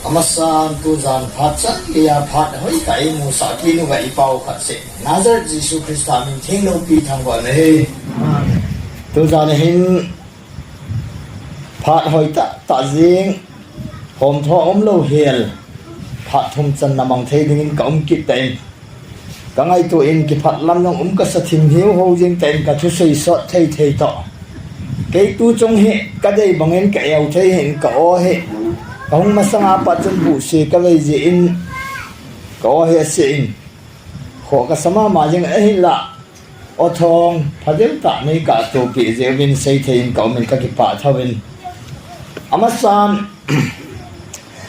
amasan tu zan phatsan ya phat hoi kai mu sa ki nu ga ipau khat se nazar jisu krista min theng lo pi thang wa ne tu zan hin phat hoi ta jing hom tho om lo hel phat thum chan namang thei ding ka ki ten ka ngai tu in ki phat lam nong ka sa thim hiu ho jing ten ka thu sei so thei to cái tu trong hệ cái đây bằng em cái eo thấy hiện có hệ không mà sang apa chân bù xì cái này gì in có hệ xin họ cái sama mà nhưng ấy là ở thong phải đến tạ này cả tụ bị dễ bên xây thêm có mình các cái bả thao bên amasan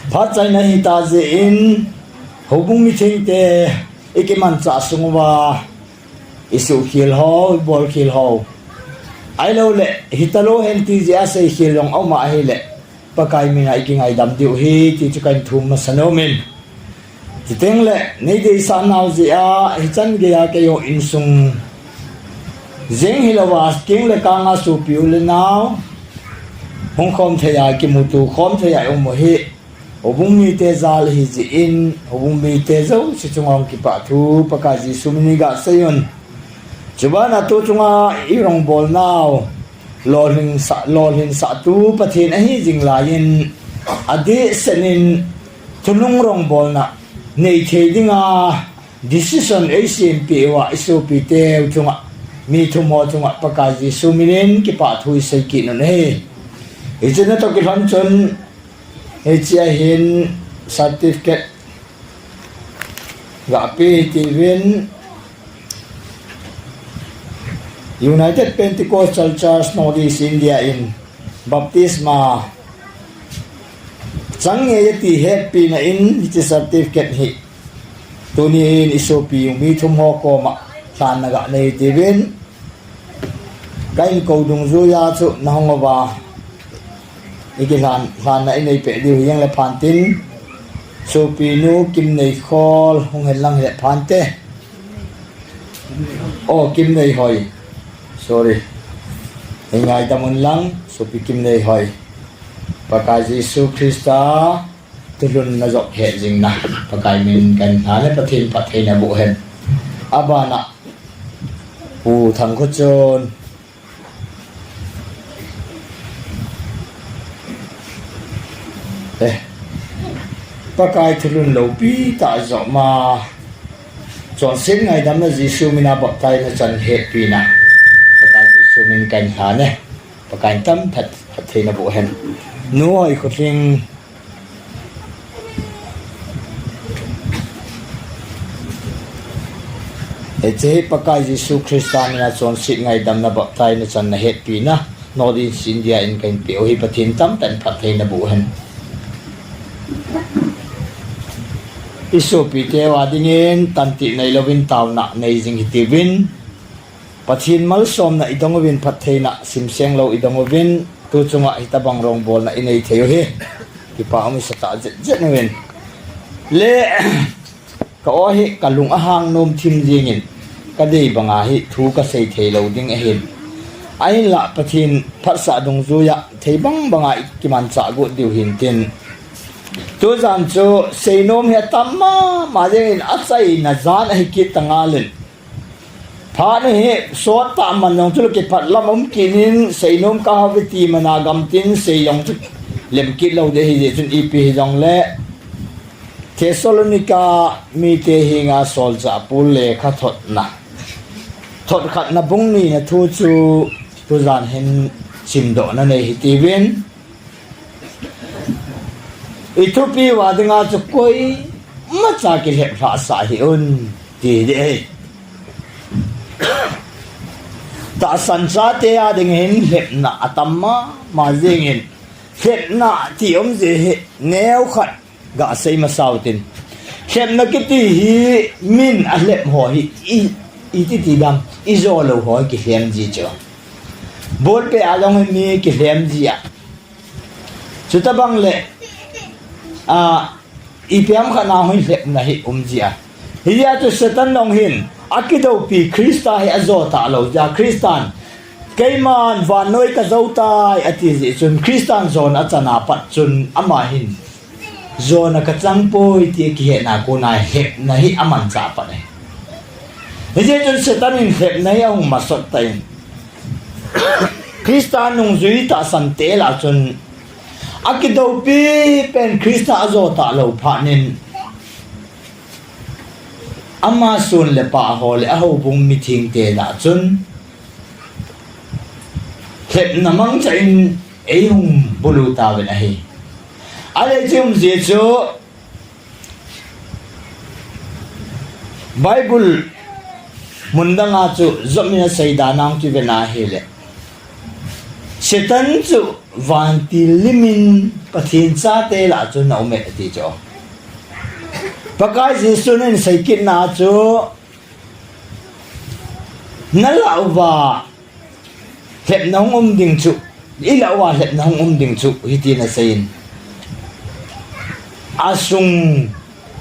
phát trái này ta dễ in hậu bung mi thấy thế cái màn trả sung và isu khil ho bol khil ho ai lâu lệ hitalo hen ti zia sei khilong au ma hi lệ pakai min ai ki ngai dam diu hi ti chu kan thum ma sano min ti teng lệ nei dei sa nau zia hi chan ge ya ke yo in sung zeng hi lawa king le ka nga su piu le nau hong khom the ya ki mu tu khom the ya mo hi obung mi te zal hi ji in obung mi te zo si chungong ki pa thu pakai ji sumni ga sayon chuba na tu chunga irong bol now lol hin sa tu pathin a hi jing la in adi senin thunung rong bol na nei thedinga decision acmp wa isop te chunga mi thumo chunga pakaji suminin ki pa thui sei ki no ne ijena to ki han chon chia hin certificate ga pe ti win United Pentecostal Church Northeast India in baptisma chang nge ti happy na in ti certificate hi tuni in isopi mi thum ho ko ma than na ga nei ti win kain ko dung zu ya chu na hong ba ikilan han na nei pe di yang le phan tin sopi nu kim nei khol hong hen lang he phan te o kim nei hoi sorry ngay tamun lang so pikim nei hoi pakai Jesu Krista tulun na jok he jing na pakai min kan hane pathin pathe na bu hen abana u thang ko chon pakai tulun lo pi ta zo ma chon sen ngai dam na Jesu mina baptai na chan he pi na mình cảnh hả nè và cảnh tâm thật thì là bộ hình nuôi của riêng để chế pakai Jesu Christa na chọn sĩ ngày đâm na bọc tay na chân na hết pi na nó đi xin dia in cảnh biểu hi bát thiên tâm tận thật thì là bộ hình isu pi te wa dingin tanti nei lovin tau na nei jing hi win pathin mal som na idong win pathe na sim seng lo idong win tu chunga hitabang rong bol na inei theu hi ki pa mi sa ta jet na win le ka o hi kalung a hang nom thim jing in ka dei banga hi thu ka sei thei lo ding a hin ai la pathin phat sa dong zu ya thei bang banga ki man cha go diu hin tin tu zan chu sei nom he tamma ma jing a sai na zan hi ki tangalin pha ne he sot ta man nong chu ki phat lam kinin sei nom ka haviti mana gam tin sei yong chu lem ki lo de hi chun ip hi jong le Thessalonica mi te hinga sol cha pul le kha thot khat na bung ni na thu chu tu zan hin sim do na nei hi ti win Ethiopia wa dinga chu koi ma cha ki he pha sa hi un ti de ta san sa te a ding hin hep na atamma ma jing in hep na ti om je he neu khat ga sei ma sautin hep na ki ti hi min a lep ho hi i ti dam i zo lo ho ki hem ji cho bol pe a long mi ki hem ji a chu ta bang le a i piam khana hoi hep na hi ji a hi ya chu satan long hin akido pi Krista he azota lo ja Kristan keiman van noi ka zautai ati ji chun Kristan zon achana pat chun ama hin zona ka chang poi ti ki he na ko na hep na hi aman cha pa ne he je chun setan in hep na ya ma sot tai Krista nung zui ta san te la chun akido pi pen Krista azo ta lo pha nin ama sun le pa ho le a ho bung meeting te la chun hep na mang cha in ei hung bulu ta ve na hi ale chum je chu Bible mundanga chu zomina saida nang tu ve na he le Satan chu vanti limin pathin cha te la chu nau me ti cho pakai Jesu nen sai kin na chu na lawa hep nong ding chu i lawa hep nong ding chu hi ti na sein asung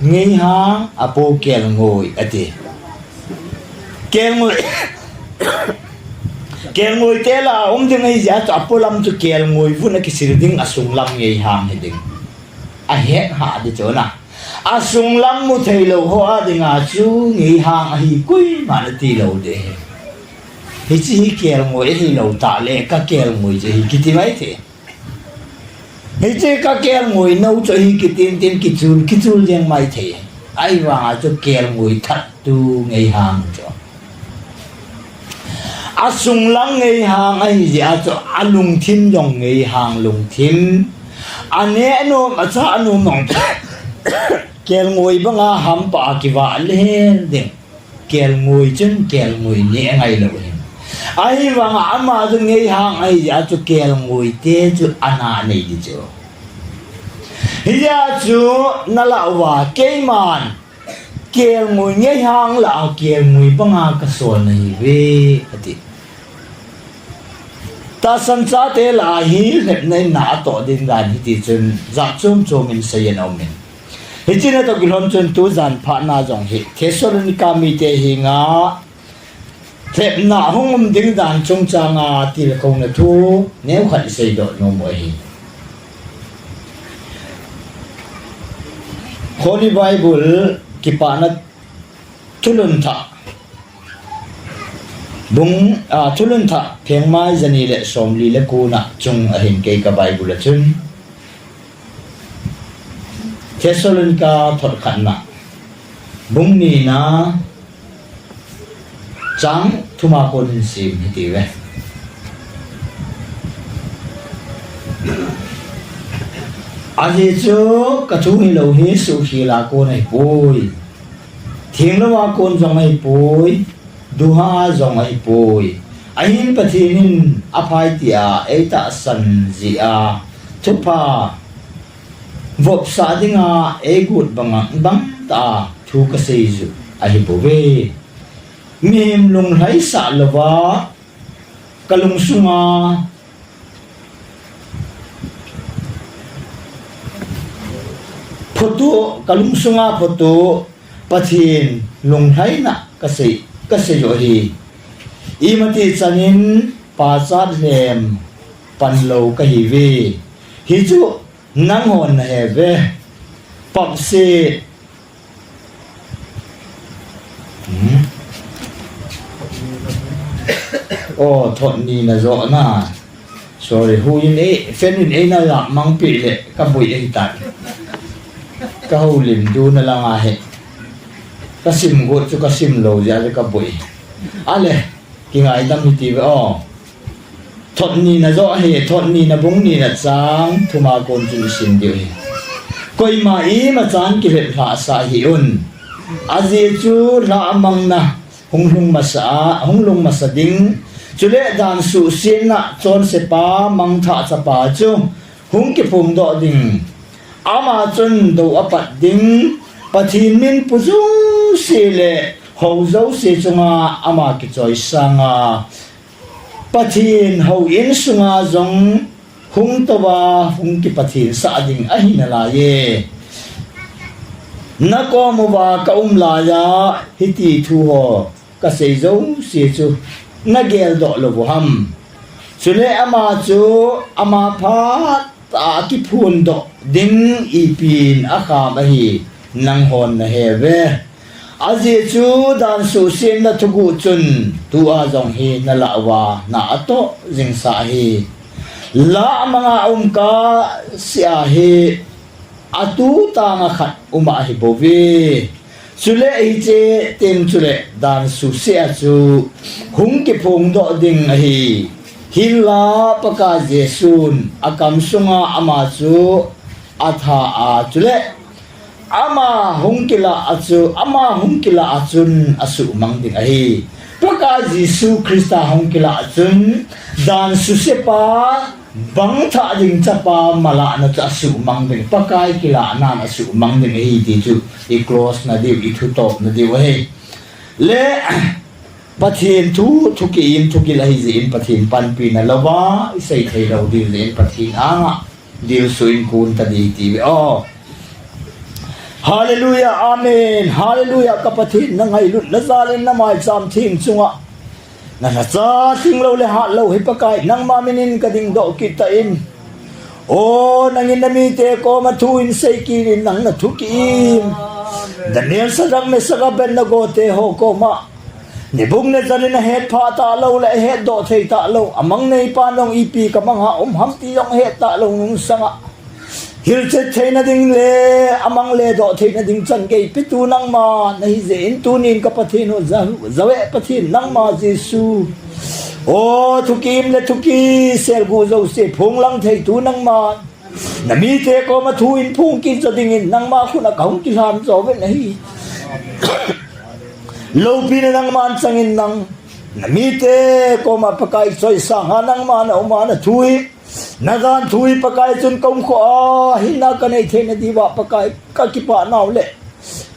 ngei ha apo kel ngoi ati kel ngoi kel ngoi te la ding ai ja to apolam chu kel ngoi vuna ki sir ding asung lam ngei ham he ding a he ha di cho na asung lam mu thei lo ho a ding a chu ngei hang a hi kui ma na ti lo de hi chi hi kel ngoi hi lo ta le ka kel ngoi je hi ki ti mai the hi chi ka kel ngoi no cho hi ki tin ki chul jeng mai the ai wa cho kel ngoi that tu ngei hang cho asung lang ngei hang ai ja cho alung thim yong ngei hang lung thim ane no ma cha no mong kel ngoi banga ham pa ki wa le ding kel ngoi chen kel ngoi ne ngai lo ai wa ama du ngei hang ai ja cho kel ngoi te chu ana nei di cho ya chu na la wa ke man kel ngoi ngei hang la kel ngoi banga ka so nei ve ati ta san cha te la hi lep nei na to ding dan hi ti chun za chum min sayen om min hi china to gilom chun tu zan pha na jong hi Thessalonica mi te hi nga lep na hong ding dan chung cha nga ti le kong na thu neu khat sei do no mo hi Holy Bible ki pa na tulun tha bung thulun tha pheng mai zani le somli le ku na chung a hin ke ka Bible chun Thessalonica thot khan na bung ni na chang thuma kon sim hi ti ve aje chu ka thu hi lo hi su hi la ko nei poi thing lo wa kon jong ai poi duha zong ai poi ahin pathinin aphai tia eta san zia thupa vop sa dinga e gut bang ta thu ka sei zu ai bove mim lung lai sa lova kalung sunga photo kalung sunga photo pathin lung lai na ka sei yo hi imati chanin pa chat lem pan lo ka hi ve hi chu nang hon he ve pap se thon ni na zo na sorry hu in e fen in e na la mang pi le ka bui e ta ka hu lim du na la nga he ka sim go chu ka sim lo ja ka bui ale ki ngai dam hi ti ve thon ni na zo he thon ni na bung ni na chang thuma kon chu sim de koi ma i ma chan ki le pha sa hi un aje chu la mang na hunglung ma sa ding chule dan su sin na chon se pa mang tha cha pa chu hung ki phum do ding ama chun do apat ding pathin min pu zu se le ho zo se chunga ama ki choi sanga pathin ho in sunga zong hung to wa hung ki pathin sa ding a hi na la ye na ko mo wa ka la ya hi ti thu ho ka sei zo se chu na gel do lo ham chule ama chu ama pha ta ki phun do ding ipin akha bahi nang hon na heve aji chu dan su sin na thugu chun tu a jong hi na lawa na ato jing sa hi la mga ka sia hi atu ta nga khat uma hi bovi chule hi che tem chule dan su sia chu hung ki phung do ding hi hila paka jesun akam sunga ama chu atha a chule ama hungkila achun asu mangding ahi paka Jesu Krista hungkila achun dan susepa bangtha ding chapa mala na asu mangding pakai kila na asu mangding ahi ti chu I close na diu I thu top na diu ahi le pathin thu thuki la hi zin pathin pan pi na lawa isai thei lo diu zin pathin anga diu suin kun ta di ti oh hallelujah amen hallelujah kapathin na ngai lut la zalin na mai cham thing chunga na cha ting lo le ha lo hi pakai nang maminin kading do kita in o nangin nami te ko ma thu in sei ki nang na thu ki Daniel sadang me saga ben na go te ho ko ma ni bung ne zalin na het pha ta lo le het do thei ta lo amang nei pa nong ipi ka mang ha ham ti yong het ta lo nung sanga hil che thei na ding le amang le do thei na ding chan ke pitu nang ma nei zen tu nin ka pathin ho zawe pathin nang ma Jesu o thukim le thuki sel gu zo se phung lang thei tu nang ma nami te ko ma thu in phung ki cho ding in nang ma khu na kaung ki ham zo ve nei lo pi na nang man chang in nang nami te ko ma pakai choi sang ha nang ma na ma na thui nagan thui pakai chun kong kho hinna ka nei the na diwa pakai ka ki pa naw le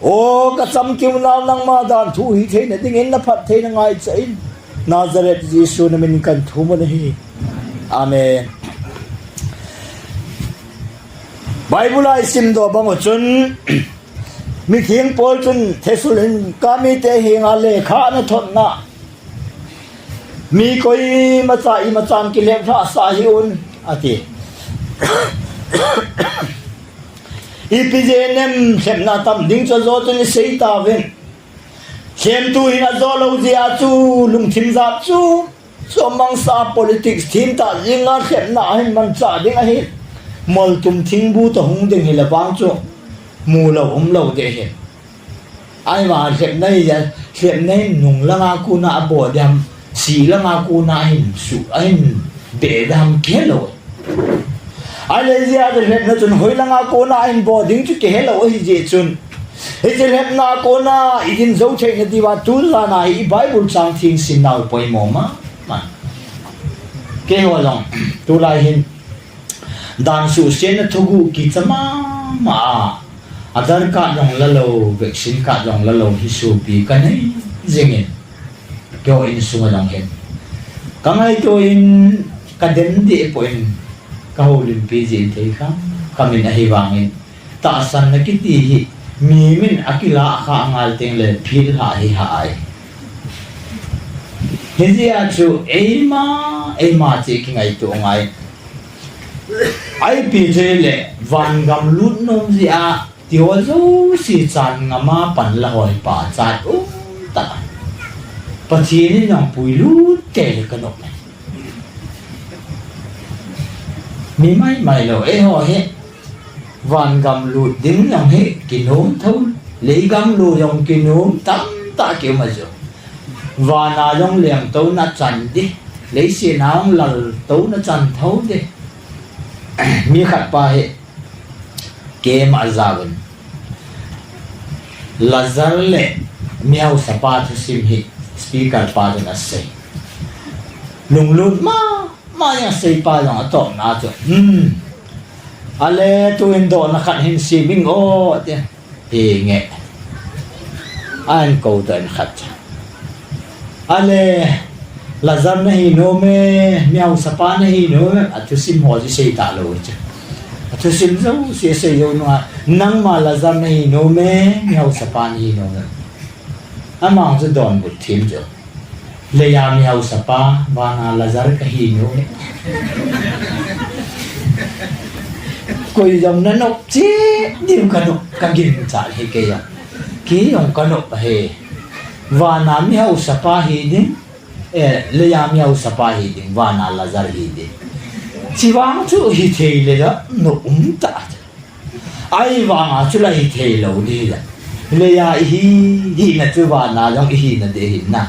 o ka cham kiu naw nang ma dan thu hi the na ding in na phat the na ngai chain Nazareth Jesu na min kan thu mo nahi amen Bible ai sim do bang chun mi thieng pol chun thesulin kami te hi nga le kha na thot na mi koi ma cha I ma chan ki le tha sa hi un ati ipjenem sem na tam ding cho zo tu ni sei ta ven sem tu ina zo lo zia chu lung thim za chu so mang sa politics thim ta jinga sem na hin man cha ding a hi mol tum thing bu to hung ding hi la bang chu mu lo lo de he ai ma sem nei ya sem nei nung la nga ku na bo dam si la nga ku na hin su ai be dam ke lo ai le zia de het na chun hoi la nga ko na in bo ding chu ke hello hi je chun he je het na ko na idin zo che ne diwa tu la na I Bible chang thing sin nau poi mo ma ke ho long tu lai hin dan su sen na thugu ki chama ma adar ka jong la lo vaccine ka jong la lo hi su pi ka nei jingin kyo in su ma jong hen kamai to in kaden di poin kahulin piji thei kha kamin a hi wangin ta san na ki ti hi mi min akila kha ngal teng le phil ha hi ha ai hezia chu ema che ki ngai to ngai ai pi je le van gam lut nom zia tio zo si chan ngama pan la hoi pa chat u ta pathin nang pui lut te ka no mi mai lo e ho he van gam lu ding yang he kinom thâu lấy gam lu yong kinom tam ta kiểu mà jo và na yong liang tâu na chan đi lấy xe naong lal tâu na chan thâu đi mi khat pa he kem azagun lazar le miao sapa thu sim hi speaker pa na say lung lut ma yang sei pa long ato na cho ale tu indo na khat hin si ming o te e nge an ko dan khat ale lazar nahi no me miao sapa nahi no atu sim ho ji sei ta lo cha atu sim zo se se yo no nang ma lazar nahi no me miao sapa nahi no amang zu don bu thim jo le ya miao sapa bana lazar ka hi no quỳ dòng nó nộp chứ nhưng cả nộp cả gìn trả hi cái ya kí dòng cả nộp he và nam nhau sapa hi đi le ya nhau sapa hi đi và na lazar hi đi chỉ vang chú hi thề le đó nộp ta ai vang chú là hi thề lâu đi là le ya hi na chú và na dòng hi na de hi na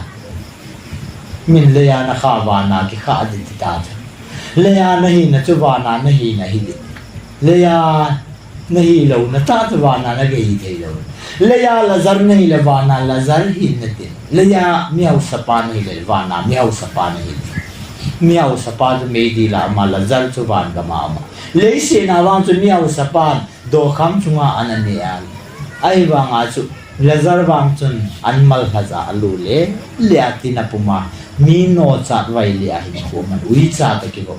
mình le ya na kha và na cái kha đi ta le ya na hi na chú và na hi na hi đi le ya nahi lo na ta wana na ge thei lo le ya lazar nahi le wana lazar hi na te le ya miau sapa nahi le wana miau sapa nahi miau sapa de me di la ma lazar chu wan ga ma le se na wang chu miau sapa do kham chunga anani an ai wanga chu lazar wang chun anmal haza alu le ati na puma mi no chat vai le hi ko man ui cha ta ki go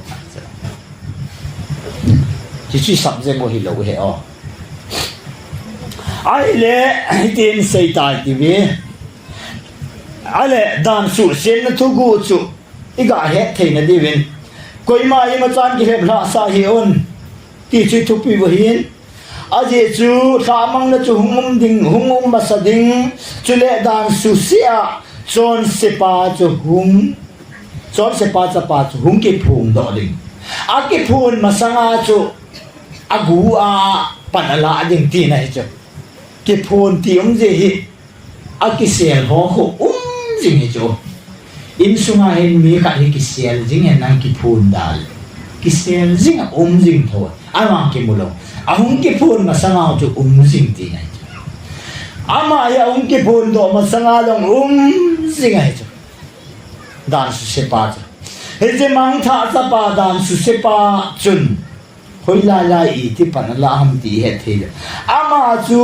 chỉ sắm dây ngồi hiểu cái họ ai lẽ tin xây tại thì biết ai lẽ đàn sụ sen nó thu gu sụ cái gà hết thì nó đi bên coi mà mà chan cái hết là sa hiền thì chỉ thu pi với hiền à gì chú sa mang nó chú hung mà sa ding chú lẽ đàn sụ xia chọn sepa chú chọn sepa chú hung cái phun đó đi à cái phun mà sang chú agu a panala ding ti na cho ke phone ti om je hi a ki sel ho ho jing hi cho in sunga hen mi kha hi ki sel jing hen nang ki phone dal ki sel jing a jing tho a wang ki mulo a hung ki phone ma sanga cho jing ti na ama ya hung ki phone do ma sanga long jing ai cho dan su se pa cho he je mang tha sa pa dan su se pa chun hoi la la i ti pan la ham ti he the ama chu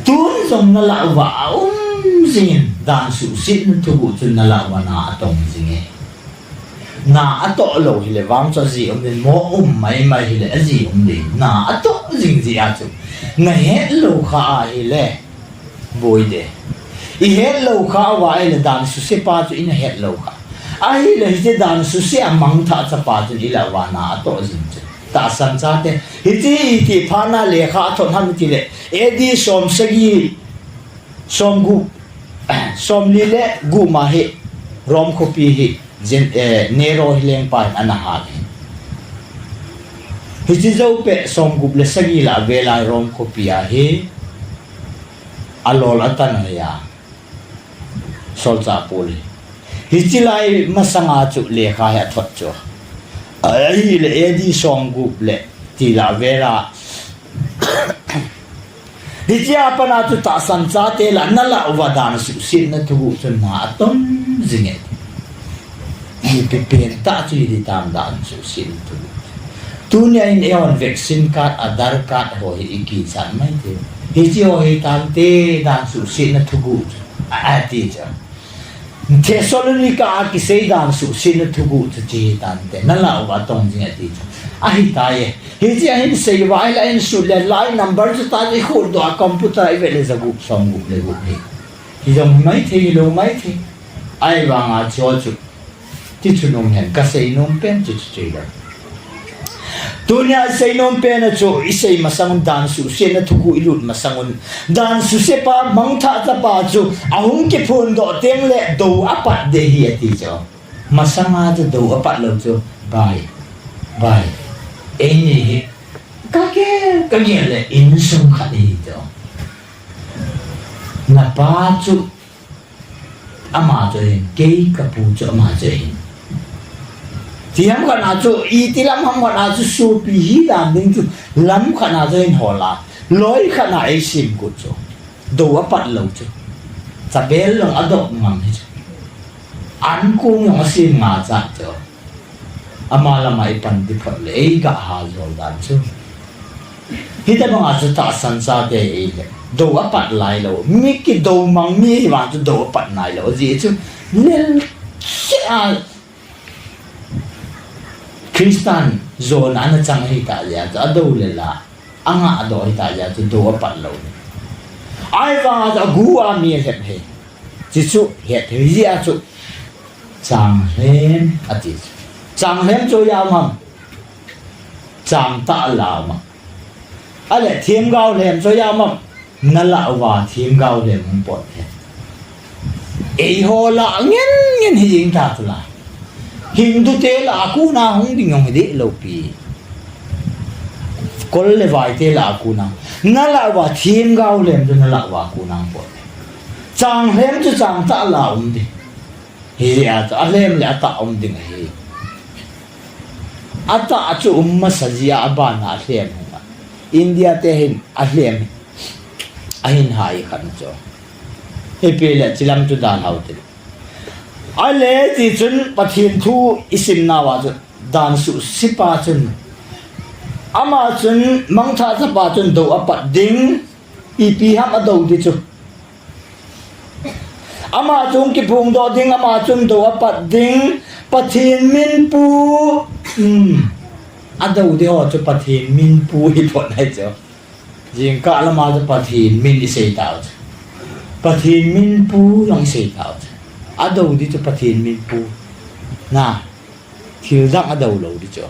tun som na la wa zin dan su sin tu bu chun na la wa na atong zing na ato lo hi le wang cho zi om den mo mai hi le zi om de na ato zing zi a chu na he lo kha hi le boy de i he lo kha wa le dan su se pa chu in he lo kha ai le hi dan su se amang tha cha pa chu ila wa na to jin ta san cha te hi ti pha na le kha thon ham ti le edi som sagi som gu som li le gu ma he rom ko pi hi jen nero hi leng pa ana ha hi ti zo pe som gu le sagi la vela rom ko pi a he alol atan ya sol cha poli hichilai masanga chu le kha ya thot cho ai le edi song gup le ti la vera hichia pana chu ta san cha te la na la wadan su sin na thu chu na tom zinge ni pe pen ta chu di tam dan su sin tu nya in eon vaccine card adar card ho hi ki chan mai te hichio hi tam te dan su sin na thu a ti cha Thessalonica ki sei dan su sin thu gu chi tan te na la wa tong jing ati ai ta ye hi ji hin sei wa la in su le line number chu ta ji khur do computer ai ve le za gu song gu le gu ni hi jong mai thi lo mai thi ai wa nga cho chu ti chu nong hen ka sei nong pen chu chi la dunia sei non pena cho isei masang dan su se na thuku ilut masangun dan su se pa mang tha ta pa chu ahung ke phone do teng le do apat de hi ati cho masanga de do apat lo cho bai eni ka ke le in sung kha ni cho na pa chu ama cho ke ka pu cho ama cho tiam khana chu I tilam ham khana chu su pi hi dan ding chu lam khana join hola loi khana ai sim ku chu do apat lo chu cha bel long adok mam hi an kung yong sim nga cha chu amala mai pan di phot le ga ha zol dan chu hi ta bang a chu ta san sa de e le do apat lai lo mi ki do mang mi wa chu do apat nai lo ji chu nel a Kristan zon ana chang hi ta ya ta do le la anga do hi ta ya tu do pat lo ai va da gu a mi he he chi chu he the ya chu chang hem ati chang hem cho ya mam chang ta la ma ale thim gao lem so ya ma na la wa thim gao lem mun pot e ho la ngin ngin hi jing ta la hindu te la ku na hung ding ngong de lo pi kol le vai te la ku na la wa thim gao lem na la wa ku na pot chang lem chu chang ta la di hi ya ta lem le ta ding hi ata chu umma sajia abana lem India te hin ahlem ahin hai khan cho he pele chilam tu dan haute ale ti chun pathin thu isim na wa dan su sipa chun ama chun mangtha cha pa chun do apat ding pi ham ado ti chu ama chung ki phung do ding ama chun do apat ding pathin min pu ado de ho chu pathin min pu hi phot hai cho jing ka la ma chu pathin min di sei tao pathin min pu long sei tao ado di chu pathin min pu na thil dang ado lo di cho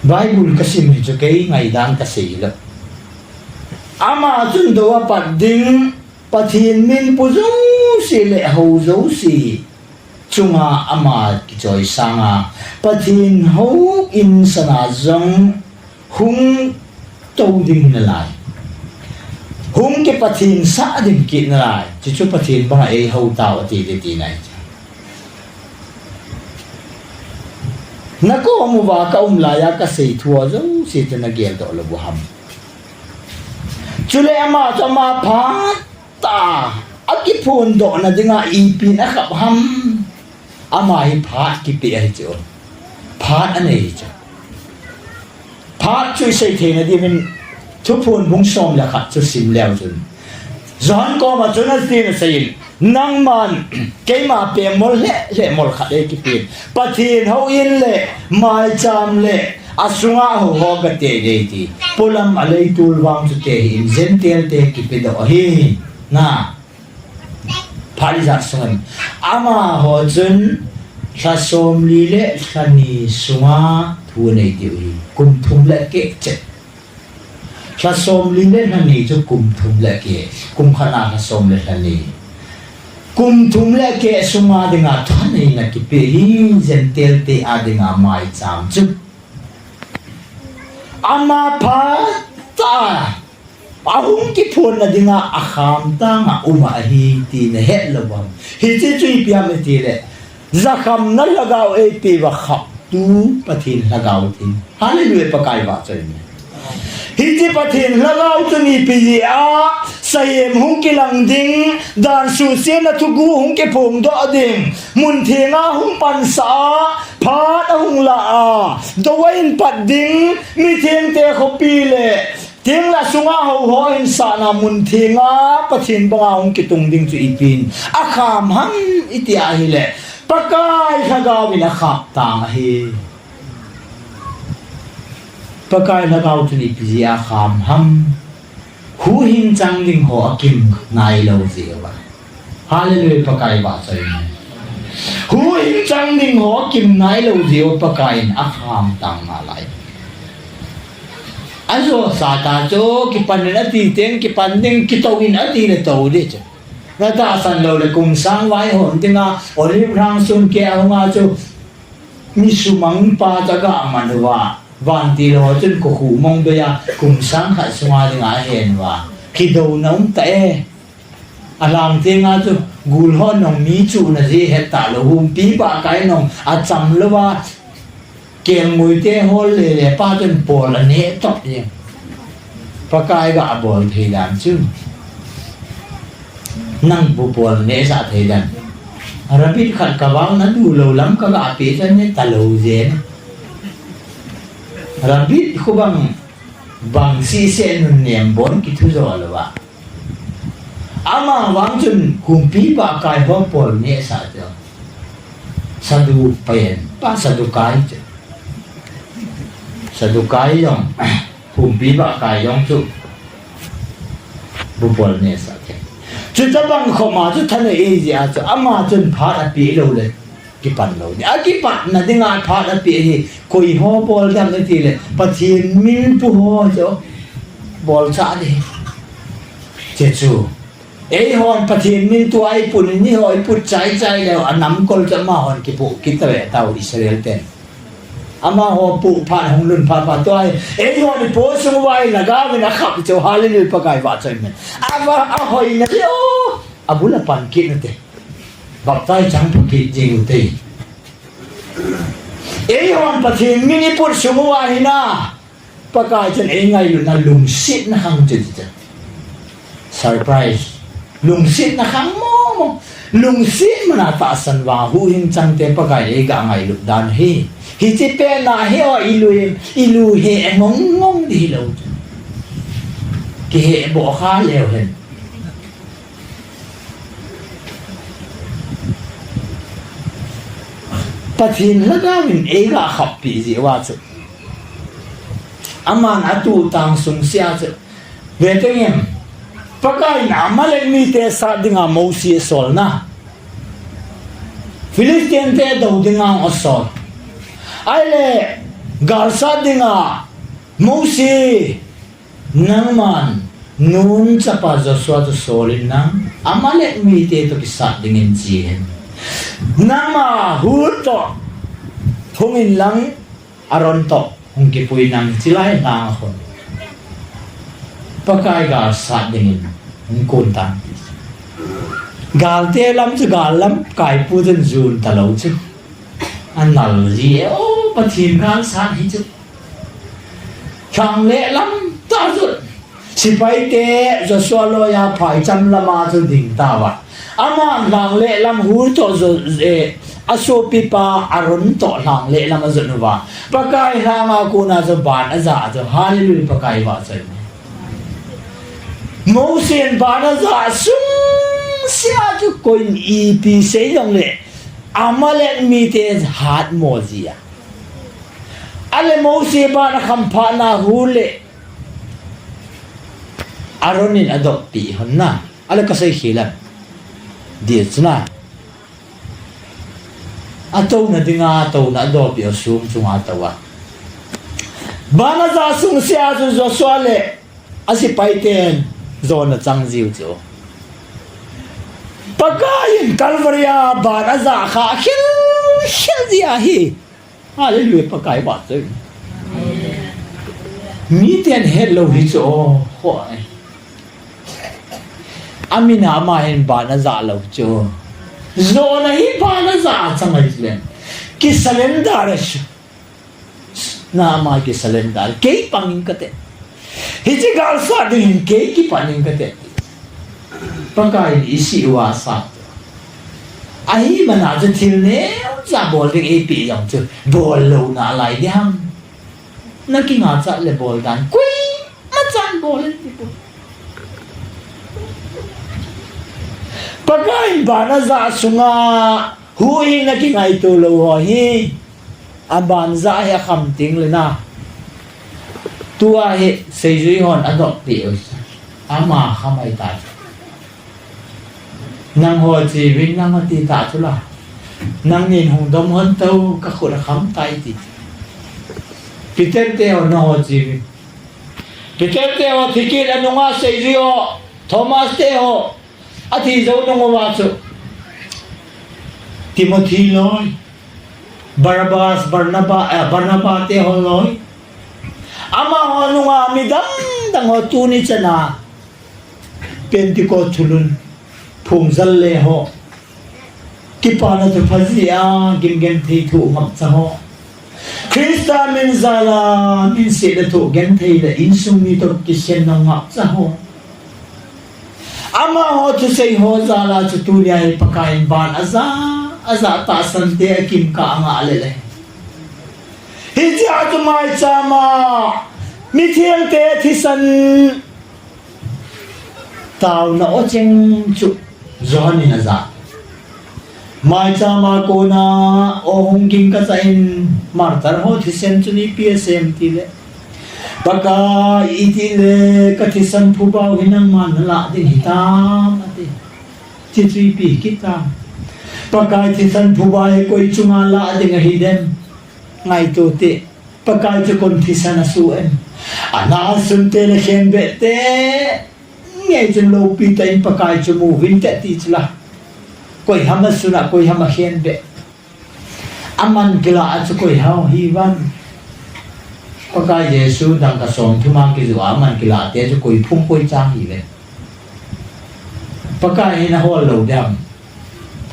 Bible kasim hi chu kai ngai dang ka sei lo ama chun do apat ding pathin min pu zo si le ho zo si chunga ama ki choi sanga pathin ho in sana zong hung to ding na lai hung ke pathin sa ding ki na lai chu pathin ba e ho taw ti nai na ko mu ba ka la ya ka sei thua zo si te na gel do lo bu ham chule ama chama pha ta aki phun do na dinga ipi na khap ham ama hi phat ki pe ai cho phat anei cho phat chui sei the na di min thu phun bung som la khat chu sim leo chun zon ko ma chun ti na sei nang man ke ma pe mol le mol khat e ki pe pathin ho in le mai cham le asunga ho ho ka te de ti pulam alei tul wang chu te in zen tel te ki pe do hi na Palizat sungan ama ho chun sa som li le sani sunga thu nei ti kum thum le ke che sa som li le nani chu kum thum le ke kum khana sa som le nani kum thum le ke sunga dinga thani na ki pe hi zen tel te adinga mai cham chu ama pha ta ahung ki phun na dinga akham ta nga uma hi ti na het lawam hi chi chui pia me ti le zakham na lagaw e ti wa khap tu pathin lagaw tin hallelujah pakai ba chai me hi chi pathin lagaw tu ni pi a sayem hung ki lang ding dan su se na tu gu hung ki phum do ding mun thenga hung pan sa phat hung la a do wain pat ding mi theng te khopi le tiếng là sunga ho ho in sa na mun thinga pathin banga hong ki tung ding chu ipin a kham ham itia hi le pakai thagaw in a khap tang hi pakai thagaw chu ni pi a kham ham hu hin chang ding ho akim nai lo ji ba hallelujah pakai ba chai hu hin chang ding ho akim nai lo ji pakai a kham tang ma lai aso sata cho ki panna ti ten ki panding ki tawin ati le taw de cha na ta san lo le kum sang wai hon tinga olive rang sun ke nga cho mi sumang pa ta ga manwa van ti lo chun ko khu mong be ya kum sang kha sunga dinga hen wa ki do nong ta e alam tinga cho gul hon nong mi chu na ji het ta lo hum pi ba kai nong a cham lo wa kieng mùi tê hôn lệ pa chân bò là nế tóc đi pa kai gạ bò thì làm chứ năng bò là nế dạ thì làm rabit khát cả bao nó đủ lâu lắm cả gạ pí chân nế ta lâu dễ rabit khu bằng si sen nun niệm bốn cái thứ rồi là vậy ama wang chân cùng pí ba kai hoa bò nế dạ cho sadu payen pa sadu kai chứ Sadukai yong humpi ba kai yong chu bubol ne sa ke chu tabang khoma chu thane e ji a chu ama chun pha a pi lo le ki pan lo ni a ki pat na dinga phat a pi hi koi ho bol dam na ti le pathin min pu ho cho bol cha di che chu ei hon pathin min tu ai pun ni hoi put chai chai le anam kol cha ma hon ki pu ki ta tau Israel ten ama ho pu pha hong lun pha pha to ai ei hon ni po sung wai la ga na khap cho hallelujah pa kai wa chai men ava a hoi na yo abula pan ki na te bap tai chang pu ki jing te ei hon pathin min ni put sung wai na pa kai chen ei ngai lu na lung sit na hang che che surprise lung sit na hang mo lung sit mana ta san wa hu hin chang te pa kai ei ga ngai lu dan hi hi chi pe na he o ilu he ngong ngong di lo ki he bo kha leo hen pathin la ga min ei ga khap pi ji wa chu aman atu tang sung sia chu ve te ngem pakai na malek mi te sa dinga mosi sol na Philistine te do dinga osol ai le gal sa dinga mosi nang man nun chapa Joshua to solin nang amalek mi te to ki sa dingin jien nama hut to thungin lang aron to hong ki pui nang chilai na khon pakai gal sa dingin kun tan gal te lam chu gal lam kai pu den jun ta lo chu an nal ji o pathin gal sa hi chu chang le lam ta chu sipai te Joshua lo ya phai cham lama chu ding ta wa ama lang le lam hu to zo aso pipa aron to lang le lam zo nu wa pakai hanga ku na zo ban aza zo hallelujah pakai wa chai Moses bana za sung sia chu koin ep se dong le amalek mi te hat mo zia ale Moses bana kham pha na hule aronin adop pi hon na ale ka sai khilan dia chna ato na dinga to na adop yo sum chunga tawa bana za sung sia chu zo swale asi paiten zona chang jiu chu pakain kalvaria bana za kha khil dia hi hallelujah pakai ba chu mi ten hello hi chu ho amina ma hen bana za lo chu zona hi bana za changai le ki salendar na ma ki salendar ke pangin kate Hiji gal sa din ke ki paning kate pakai isi wa sa ai mana je thil ne za bol ding ap yang chu bol lo na lai diam na ki nga cha le bol dan kui ma chan bol ti po pakai bana za sunga hui na ki ngai to lo ho hi aban za ya kham ting le na tua he sei zui hon adop ti ama khamai ta nang ho chi win nang ti ta chula nang nin hong dom hon tau ka khur kham tai ti Peter te ho no ho chi Peter te ho thikit anunga sei zui ho Thomas te ho athi zo no wa chu Timothy loi Barnabas te ho loi ama ho nunga midam dang ho tu ni chana Pentecost thulun phungzal le ho kipana to phazia gim thei thu ngap cha ho Krista min zala min se le thu gen thei le in sung ni to ki sen no ngap cha ho ama ho tu sei ho zala chu tu ni ai pakai ban aza ta san te kim ka anga le Hijia tu mai chama mi thiang te thisan tao na o cheng chu zoni na za mai chama ko na o hong king ka sain martar ho thisen chu ni PSM ti le baka iti le ka thisan phu baw hinang man la din hitam ati chi pi kita pakai thi san phubai koi chunga la ding a hidem ngai tu ti pakai chu kon thi san asu en ana sun te le khen be te ngai chen lo pi tai pakai chu mu vin te ti chla koi hama suna koi hama khen be aman kila chu koi hau hi van pakai Yesu dang ka som thuma ki zu aman kila te chu koi phum koi chang hi le pakai na ho lo dam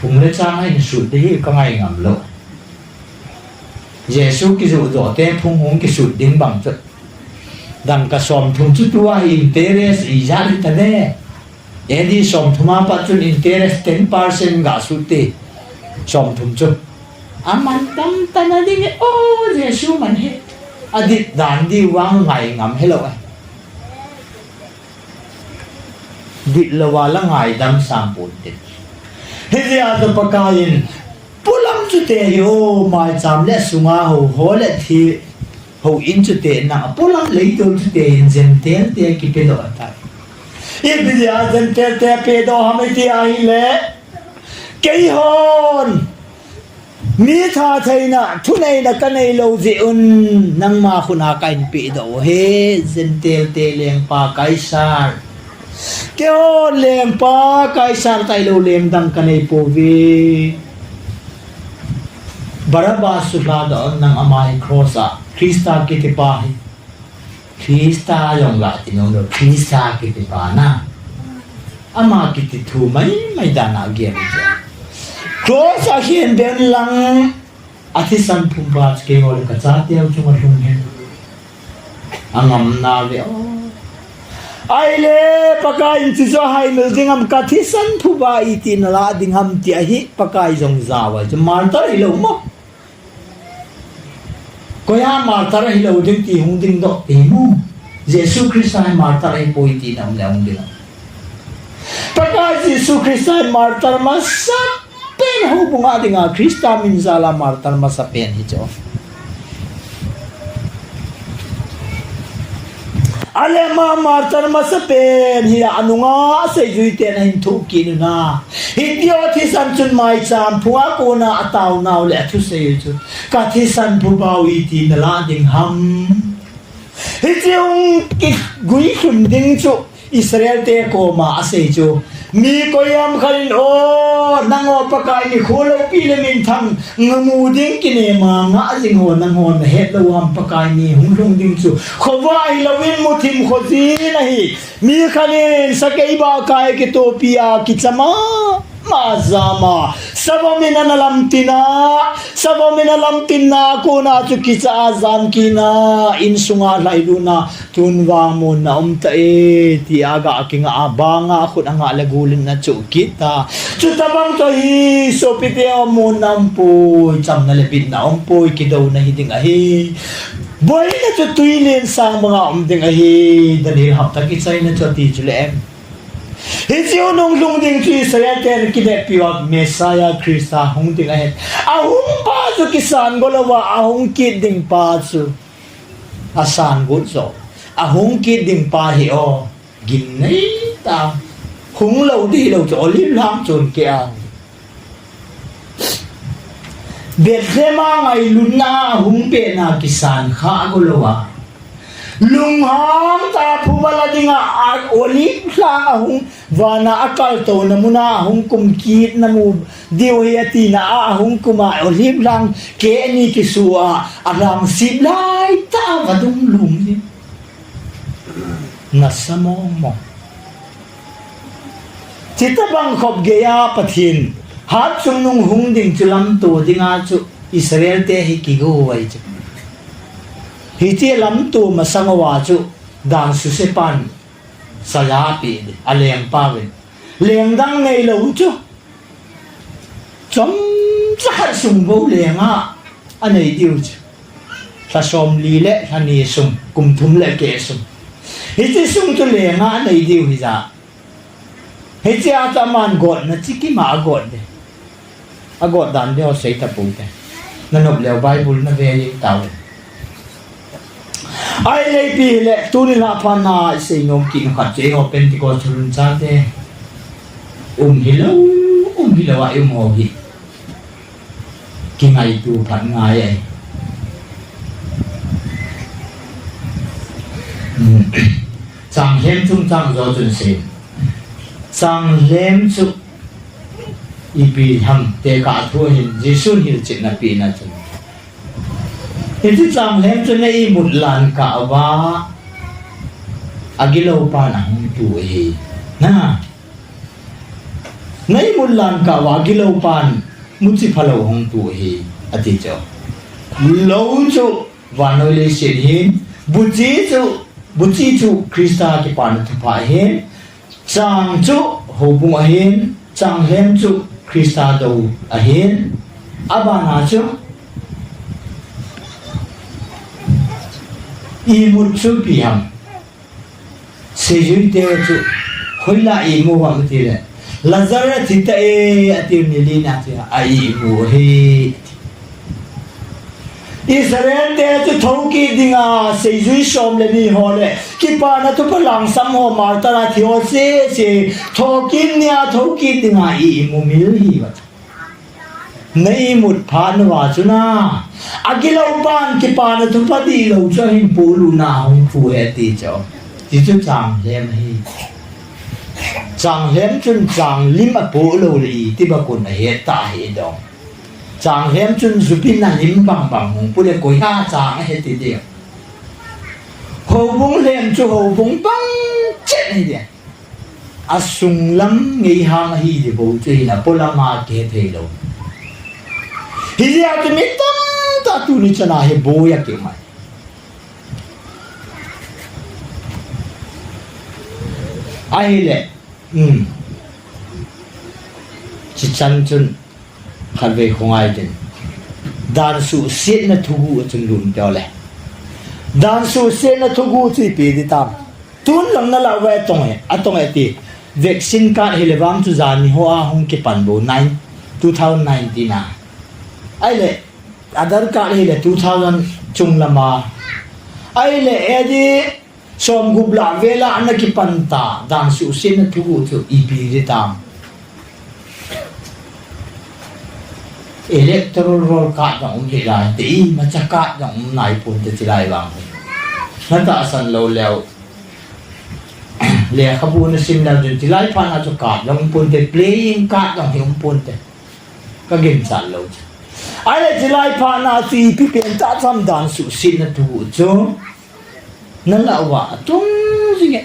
phum le chang ai su te hi ka ngai ngam lo Yesu ki zu do te phum hong ki su ding bang chu dang ka som thum chu tua interest i ja ri ta ne edi som thuma pa chun interest 10% ga su te som thum chu aman tam tana ding o Yesu man he adit dan di wang ngai ngam hello ai dit lawala ngai dam sang pun te he dia to pakain pulam chu te yo mai cham le sunga ho le thi ho in chu te na pulam le to chu te in zen te ki pe do ta e bi dia zen te pe do ha me ti ai le kei hon mi tha thaina thu nei na ka nei lo ji un nang ma khuna kain pi do he zen te leng pa kai sar ke o leng pa kai sar tai lo lem dang ka nei po vi Barabas su la do nang amai cross a Krista ki te pa hi Krista yong la ti nong do Krista ki te pa na ama ki te thu mai da na ge cross a hian ben lang athi san phum ba ke ol ka cha teo chu ma thum hen angam na ve ai le pakai chi zo hai mil ding am ka thi san phu ba I ti na la ding ham ti a hi pakai jong za wa chu mar ta I lo mo ko ya mar ta hi lo ding ti hung ding do ti mu Jesus Christ ai mar ta ai poi ti nam le ung ding pakai Jesus Christ ai mar ta ma sa pen ho bunga dinga Krista min zala martar masapen hi cho ale ma martar masapen hi anunga se juite na hin thu kin na hi dio thi san chun mai cham phua ko na ataw naw le thu se chu ka thi san bu bawi ti na la ding ham hi chung ki gui khum ding chu Israel te ko ma ase chu mi ko yam khalin o nango pakai ni kholo pi le min thang ngamu ding ki ne ma nga jing ho nang hon het lo am pakai ni hung lung ding chu khowai lawin mu thim kho ji nahi mi khalin sakai ba kai ki to pia ki chama ma zama sabamina lam tina ko na chu ki cha zam ki na in sunga lai lu na tunwa mo na ta e ti aga kinga abanga khut anga lagulin na chu kita chu tabang to hi so pite mo nam po cham na lepit na po ki do na hiding a hi boy na chu tuilin sang mga ding a hi dali hap ta ki chai na chu ti chu le Hizio nung lung ding chi Israel ten kide piwag Messiah Krista hung ding ahet ahung pa su kisan golawa ahung kid ding pa su asan good so ahung kid ding pa hi o ginay ta hung lo di lo cho lim lam chun kia Bethema ngai luna hung pe na kisan kha golawa lung ham ta phubala dinga olim sang ahung wana akal to namuna ahung kum kit namu diwiyati na ahung kuma olim lang ke ni kisua arang siblai ta vadung lung ni nasamo mo chita bang khop geya pathin hat chung nung hung ding chulam to dinga chu Israel te hi ki go wai chu Hiti lam tu masangawa chu dang su se pan salapi aleng pawin leng dang nei lo chu chom cha sum go lenga anei diu chu sa som li le hani sum kum thum le ke sum hiti sum tu lenga anei diu hi za hiti ata man god na chiki ma god de agot dan de sei ta pu te nanop le bible na ve yi taw ai lei pi le tu ni la pa na se nom ki khat che ho pentecost run cha te hi lo ai mo hi ki ngai tu phan ngai ai chang hem chung chang zo chun se chang lem chu ipi ham te ka thu hin jisun hil chin na pi na chun itu chang lem chu nei mut lan ka wa agilo pa na hung tu e na nei mut lan ka wa agilo pan muchi phalo hung tu e ati cho lo chu vanoi le shin hin buchi chu krista ki pan thu pa hin chang chu ho bung a hin chang lem chu krista do a hin abana chu i mut chu pi ham se ju te chu hoila i mu wa ti le lazara ti ta e ati ni li na ti ai mu he Israel te chu thoki dinga se ju som le ni ho le ki pa na tu palang sam ho mar ta ra thi ho se thoki nia thoki dinga i mu mil hi wa nei mut phan wa chu na agilo pan ki pa na tu pa di lo cho hin pu lu na hong fu he ti cho ti chu chang lem hi chang lem chun chang lim a pu lo li ti ba kun he ta he dong chang lem chun zupin na lim bang bang hong pu le koi ha chang he ti de ho bung lem chu ho bung bang chen he de asung lam ngi hang hi de bo chu na polama ke the lo hi ya tu mi tam ta tu ni chana he bo ya ke mai ai le chi chan chun khat ve khongai den dan su sit na thugu chun lun pyo le dan su sit na thugu chi pi di tam tun lang na la we tong e atong e ti vaccine ka helewam chu zan ni ho a hong ke pan bo 2019 na ai le adar ka le 2000 chung lama ai le edi som gubla vela anaki panta dan su sin na thugu chu ipi di tam electoral roll ka dong hi lai ti ma cha ka dong nai pun te chi lai bang na ta san lo leo le khabu na sim la jun chi lai pa na chu ka dong pun te playing ka dong hi pun te ka gem san lo ai le chi lai pa na si pi pen ta sam dan su sin na thu chu na la wa tung singe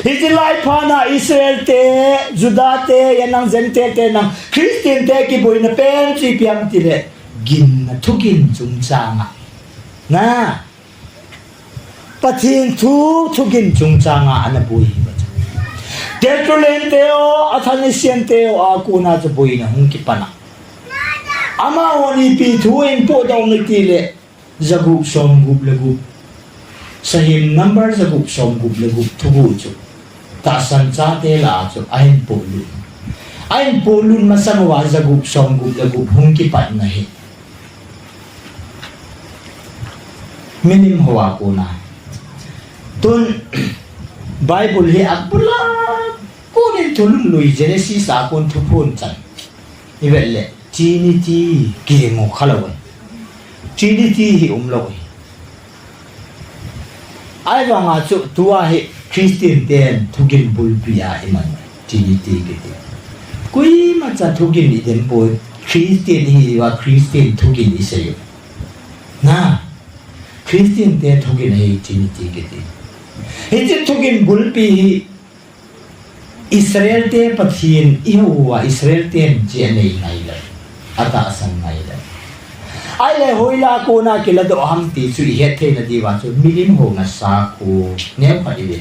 Hiti lai pana Israel te, Juda te, yanang zen te nang Christian te ki boy na pen si piam tile gin na thukin chung changa na pathin thukin chung changa ana boy Tetrulen te o athanisian te o akuna cha boy na hung ki pana ama wani pi thuin po daw ni tile zagup som gup lagup sahim number zagup som gup lagup thugu chu ta san cha te la chu ain polun masangwa zagup som gup lagup hung ki pat na hi minim hawa ko na tun bible hi apula ko ni tulun lui genesis a kon thupun chan iwelle trinity ki mo khalaw trinity hi umloi ai wa nga chu tua hi Christian ten thugin bulpia iman trinity ke kui ma cha thugin ni den boy Christian hi wa Christian thugin ni se na Christian ten thugin hi trinity ke hi thugin bulpi hi Israel te pathin ihuwa Israel ten je nei nai la ata san nai la ai le hoila ko na ke la do ham ti chu he the na di wa chu milim ho na sa ko ne pa di le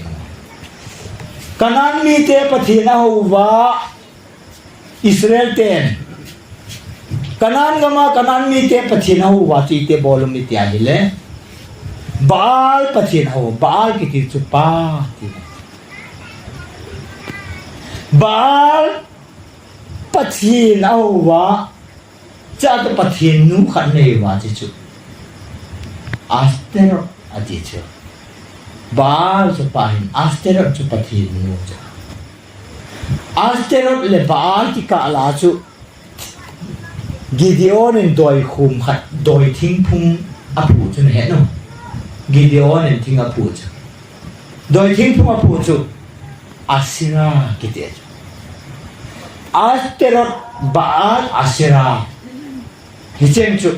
kanan mi te pathina ho wa Israel ten kanan mi te pathina ho wa chi te bolum ni tia le baal pathina ho baal ki ti chu pa ti baal pathina ho wa cha to pathin nu khan nei wa chi chu astero ati chu baal chu pahin astero chu pathin nu chu astero le baal ki ka la chu Gideon in doi khum khat doi thing phum apu chu he no Gideon in thing apu chu doi thing phum apu chu Asira kite chu Asterot Baal Asira hichen chu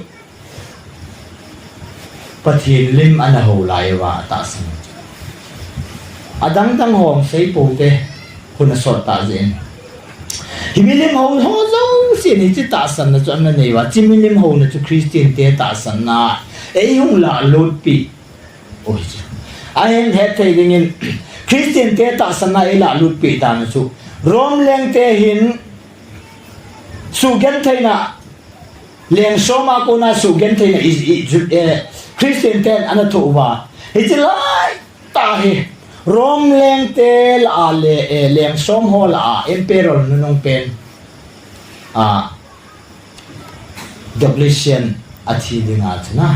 Pathin lim anaho laiwa ta sang Adang tang hong sei po te kuna sort ta zen Himilim ho ho zo si ni chi ta san na chu an nei wa chimilim ho na chu Christian te ta san na ei hung la lot pi oi I am having in Christian te ta san na ei la lot pi ta na chu rom leng te hin su gen thai na leng soma ko na su gen thai na Christian ten ana thu wa hi chi lai ta hi rom leng te la le leng som ho la emperor nung pen Domitian athi dinga chna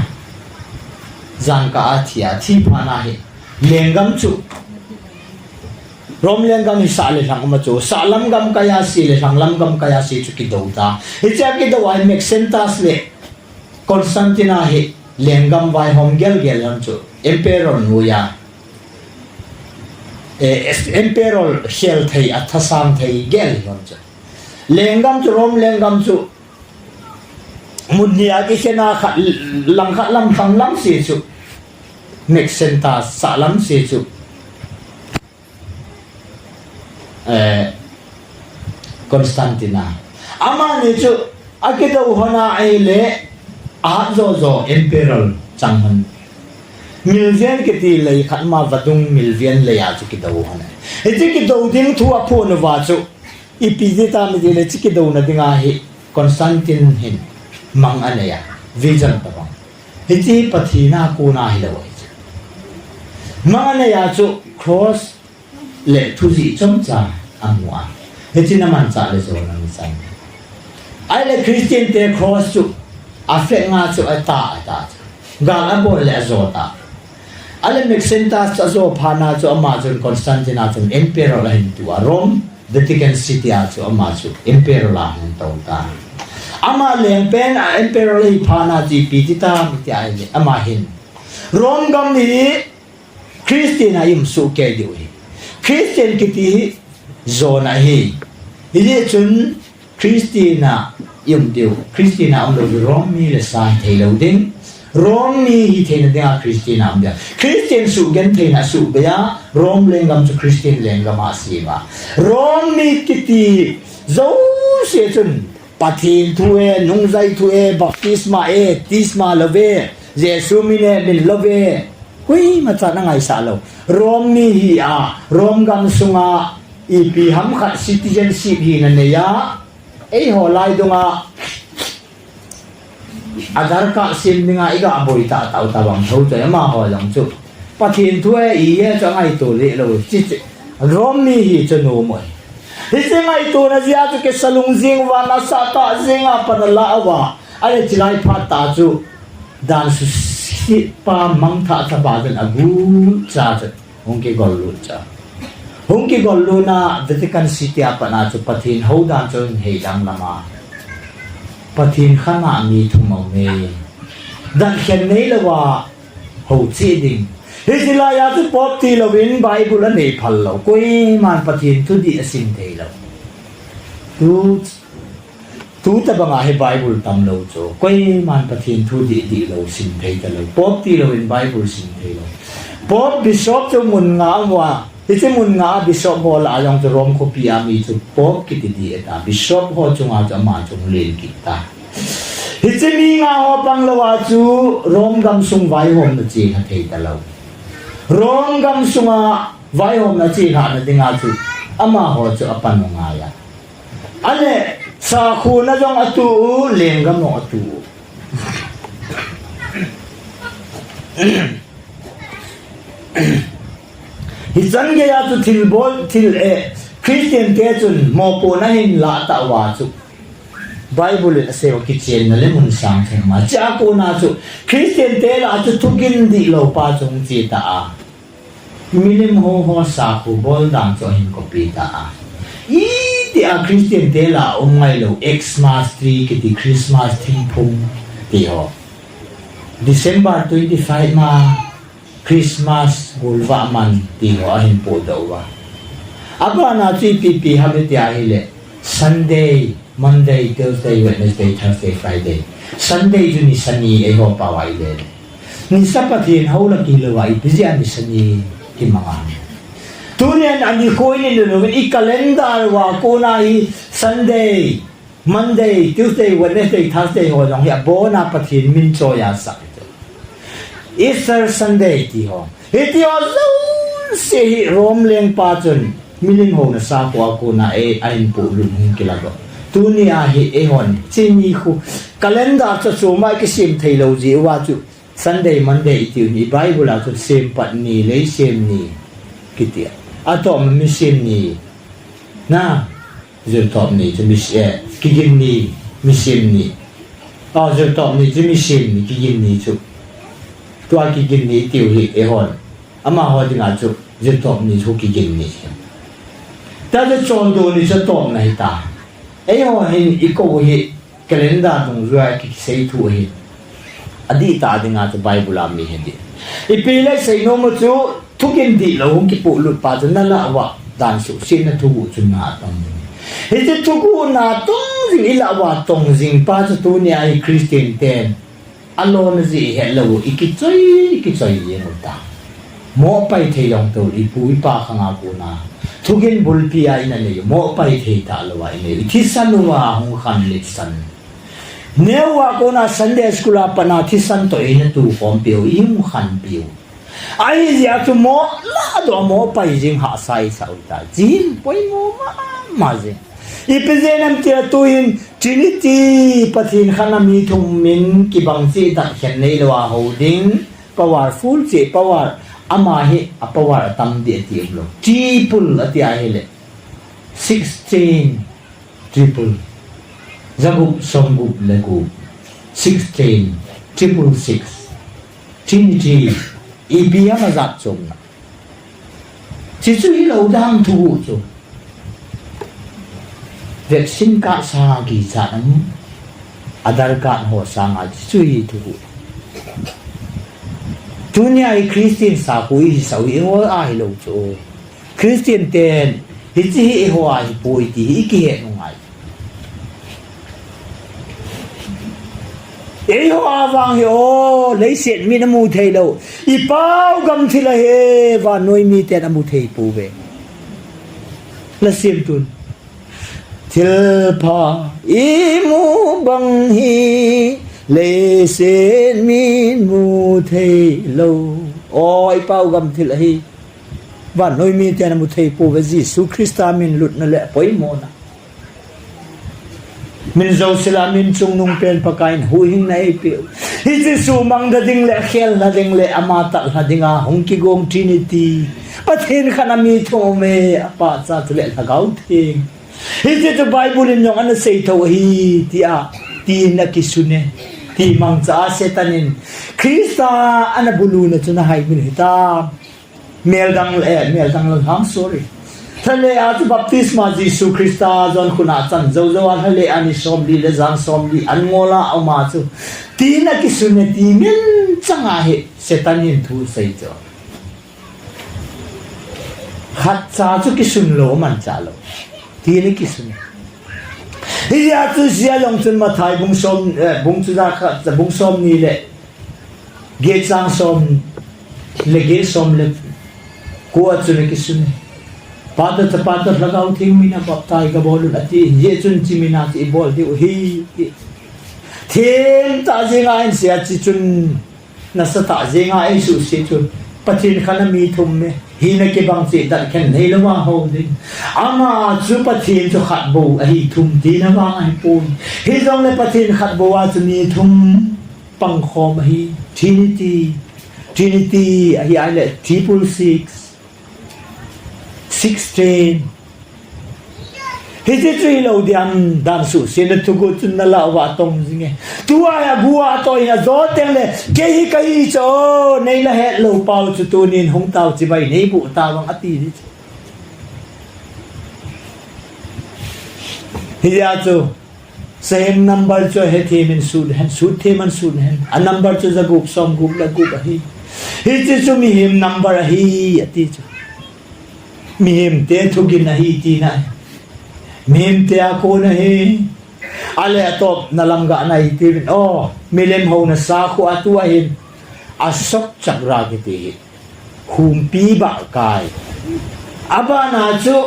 zan ka athi phana hi lengam chu rom lengam hi sa le sang ma chu salam gam kaya si le sang lam gam kaya si chu ki do ta hi cha ki do ai mek sentas le Constantina hi lengam vai hom gel han chu emperor nu ya emperor hel thei athasam thei gel hon chu lengam chu rom lengam chu munia ki sena khat lam thang lam si chu mek senta salam si chu Constantina ama ni chu akido hona ai le a zo emperor changhan milvian ke ti lei khatma vadung milvian le ya chu ki do hana e ti ki do ding thu a phone wa chu ipizita mi le chi ki do na dinga hi Constantine hin mang anaya vision pa bang e ti pathina ko na hi lo mang anaya chu cross le thu ji chom cha amwa e ti naman cha le zo na mi sai ai le Christian te cross chu afek nga chu ata ga la bo le zo ta ale mexenta sa zo phana chu ama chu Constantina chu emperor la hin tu Rome Vatican City a chu ama chu emperor la hin to ta ama leng pen emperor hi phana ji pi ti ta mi ti ai le ama hin Rome gam ni Christian im su ke yu hi Christian ki ti zona hi ile chun Christina im diu Christina om lo Rome mi le san thei lo ding Rome mi hi thei na Christina am dia Christian su gen thei na su bya Rome lengam chu Christian lengam a si ba Rome mi ki ti zo se chun pathin thue nung zai thue baptisma tisma love Jesu mi ne bin love kui ma cha na ngai sa lo Rome mi hi a Rome gam sunga ipi ham khat citizenship hi na ne ya ei ho lai donga Adar ka sim ninga iga aboi ta tau ta bang thau cha ma ho long chu pathin thue i ye cha ngai to le lo chi rom mi hi cha no moi hi se ngai to na zia chu ke salung jing wa na sa ta zinga pa la wa ale chilai pha ta chu dan su si pa mang tha ta ba den agu cha cha hong ke gol lu cha hong ke gol lu na Vatican City apa na chu pathin ho dan chu hei dang lama pathin khana mi thumau me dan khen nei lawa ho chi ding hisila ya tu pop ti lovin bible an nei phal lo koi man pathin tu di asin thei lo tu ta banga he bible tam lo cho koi man pathin tu di lo sin thei ta lo pop ti lovin bible sin thei lo pop bishop chu mun nga wa Iti mun nga bishop ho la ayong tu rom ko piyami tu pop kiti di eta bishop ho chunga jama chung len kita. Iti mi nga ho pang lawa chu rom gam sung vai hom na chi ha thei talaw. Rom gam sunga vai hom na chi ha na dinga chu ama ho chu apan nga ya. Ane sa khu na jong atu leng gam no atu. Hisan ge ya tu til Christian te chun mo po na hin la ta wa chu Bible se o kitchen na le mun sang theng ma cha ko na chu Christian te la chu thukin di lo pa chung chi ta a minim ho ho sa ku bol dang cho hin ko pi ta a I ti a Christian te la ngai lo Xmas tree ki ti Christmas thing phum ti ho December 25 ma Christmas hulwa man ti ho ahin po daw wa aba na ti pi habit ya hile Sunday Monday Tuesday Wednesday Thursday Friday Sunday ju ni sani e ho pa wai le ni sapathin haula ki lo wai pi ja ni sani ki manga tunian ani koi ni lo i calendar wa ko na hi Sunday Monday Tuesday Wednesday Thursday ho jong ya bona pathin min cho ya sa Easter Sunday ti ho iti ho se hi rom leng pa chun milin ho na sa ko na e ain pu lu hin kilago tunia hi e hon chini khu calendar cha chu mai ki sim thei lo ji wa chu Sunday Monday ti ni Bible a chu sim pat ni le sim ni kitia atom mi sim ni na je top ni je mi se ki gin ni mi sim ni a je top ni je mi sim ni ki gin ni chu tua ki gin ni ti hi e hon ama ho dinga chu je top ni chu ki gin ni ta je chon do ni je top nai ta ai ho hin iko hi calendar dong zua ki sei thu hi adi ta dinga chu Bible am mi hindi ipile sei no mo chu thukin di lo ki pu lut pa chu na la wa dan su sin na thu chu na tong he je thu ku na tong jing ila wa tong jing pa chu tu ni ai Christian ten alone ji hello ikitsoi ye mo ta mo pai thei long to i pu pa khanga ku na thukin bulpia ina le mo pai thei ta lo wa ine thisanwa hong khan le san newa ko na Sunday school apana thisan to ina tu kom pio im khan pio ai ya tu mo la do mo pai jing ha sai sau ta jin poi mo ma je ipezenam te tu in Trinity pathin khana mi thum min ki bang chi ta khen nei lo wa holding powerful che power ama hi a power tam de ti lo triple ati a hele 16 triple zagup somgup legu 16 triple 6 Trinity ibia ma zat chong chi chu hi lo dang thu chu vaccine ka sa gi sa nam adar ka ho sa nga chu hi thu dunia i Christian sa ku i sa i ho ai lo chu Christian ten hi chi hi ho ai poi ti hi ki he no ngai e ho awang hi o lấy xiên mi na mu thei lo i pau gam thi la he wa noi mi te na mu thei pu ve la sim tun thil pha i mu bang hi le xiên mi mu thei lo oi pau gam thi la hi wa noi mi te na mu thei pu ve Jesu Christa min lut na le poi mo na min zo sila min chung nung pen pakain huing na ipil hi Jesu mang da ding le khel na ding le amata na dinga hong ki gong Trinity pathin khana mi tho me apa cha le la gau thing hi je Bible in yong an sei tho hi ti a ti na ki sune ti mang cha setanin Krista ana bulu na chuna hai min hita mel dang le hang sorry thale a tu baptisma Jesu Christa jon khuna chan zo zo an thale ani som li le jang som li an ngola ama chu ti na ki sune ti min changa he setanin thu sei cho khat cha chu ki sun lo man cha lo ti ni ki sun hi ya tu sia long chun ma thai bung chu za kha bung som ni le ge chang som le ge som le ko chu ni ki sun Pada lagaw ting mina baptay ka bolon ati ye chun chimina ti bol di hi thiên ta zinga in sia chi chun na sa ta zinga ai su si chun pathin khana mi thum me hi na ke bang chi da khen nei lawa ho din ama chu pathin chu khat bo ai thum ti na wa ai pun hi jong le pathin khat bo wa chu ni thum pang khom hi Trinity ai ai le triple 6 16 Hiti chui lo diam dan su sin tu go tun na la wa tong zinge tua ya bua to ina zo teng le ke hi kai cho nei la he lo pau chu tu nin hong tao chi bai nei bu ta wang ati ni hiya chu same number chu he thi min suit thi man suit hen a number chu za group som group la group hi chu mi him number hi ati chu mi him te thugin na hi ti na mi him te ko na hi ale atop nalamga na hi ti milem ho na sa khu atua hin asok chakra ki ti humpi ba kai abana chu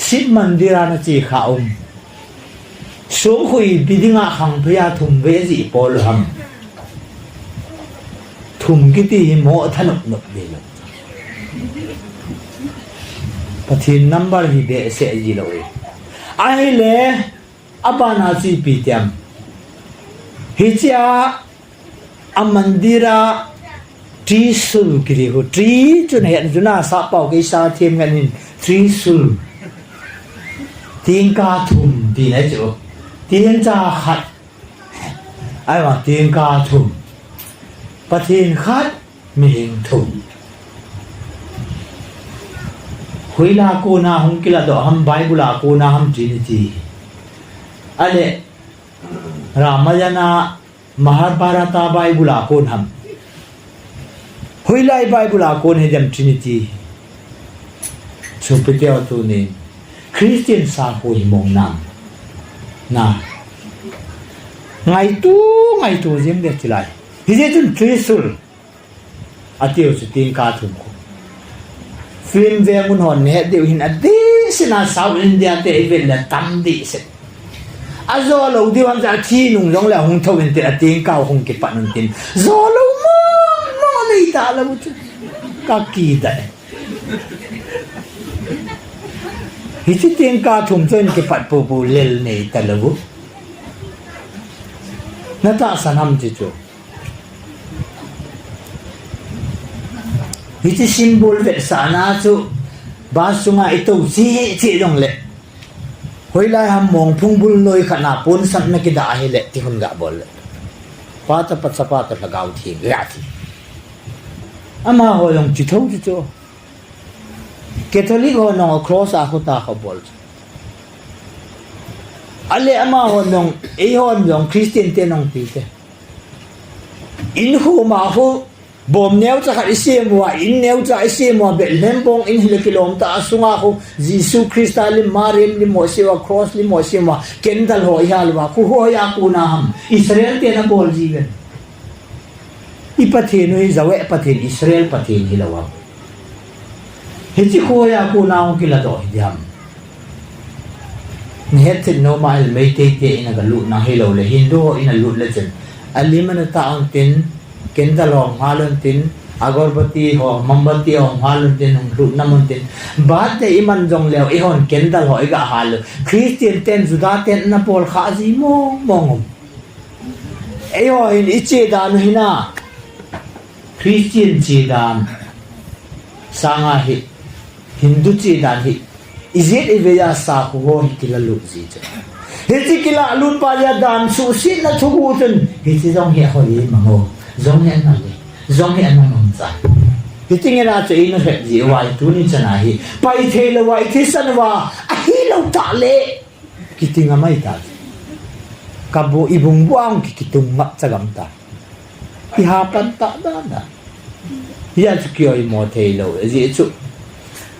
sit mandira na chi khaum sum hui bidinga khang phya thum ve ji pol ham thum ki ti mo thanok nok de lo pathin number hi de se ji lo ai le abana chi pitiam hi cha amandira trisul kiri ho tri chun hiện juna sa pau ke sa thêm nganin trisul tiếng ca thum thì nãy chỗ tiếng cha khát ai mà tiếng ca thum và thiên khát mình thum huế la cô na hong kila do ham Bible la cô na ham Trinity ale Ramayana Mahabharata Bible la cô ham huế la Bible la cô hay jam Trinity chụp video tu ne Christian sa hoi mong nam na ngày tu riêng để lại thì thế chúng trisul atio sự tin ca thùng phim về muốn hòn hết điều hình adi xin là sao India để về là tâm đi sẽ azo lâu điều anh ra chi nung giống là hung thâu hình tiền tin cao hung kịp bạn tin do lâu mà này ta là một các kỳ đại hiti tiếng ca thùng trên cái phát bù bù lel này ta lâu nó ta san ham chứ chú hiti symbol về sana chú ba sunga ito chỉ dong lệ hoi lai ham mong phung bul loi khana pon san na ki da hi lệ ti hun ga bol pata pat lagaw thi ga thi ama ho long chi thau chú Catholic ho nong cross a khota kho bol ale ama ho nong e ho nong Christian te nong ti te in hu ma hu bom neu cha kha ise mo in neu cha ise mo be lembong in hil kilom ta sunga hu Jesus Christ lim marim lim mo sewa cross lim mo sewa kendal ho yal wa ku ho ya ku na ham Israel te na bol jigen ipathe no hi zawe pathe Israel pathe hilawa hiti khoya ku naung kila do diam ni hetin no ma el mei te ina ga lu na helo le hindu ina lu le chen alimana ta ang tin kendalong halon tin agarbati ho mambati ho halon tin lu namon tin ba te iman jong leo i hon kendal ho ga hal Christian ten juda ten na pol kha ji mo mongom e ho in iche dan hina Christian chi dan sanga hi Hindu chi dan hi izit iveya sa ho kila lu ji cha hiti kila lu pa ya dan su sin na thugu ten hiti jong he ho yi mango jong he na le jong he na nom cha hiti nge na che in he ji wai tu ni chana hi pai the le wai thi san wa a hi lo ta le kitinga mai ta kabu ibung buang kitung mak chagam ta hi ha pan ta da na ya chukyo i mo the lo ji chu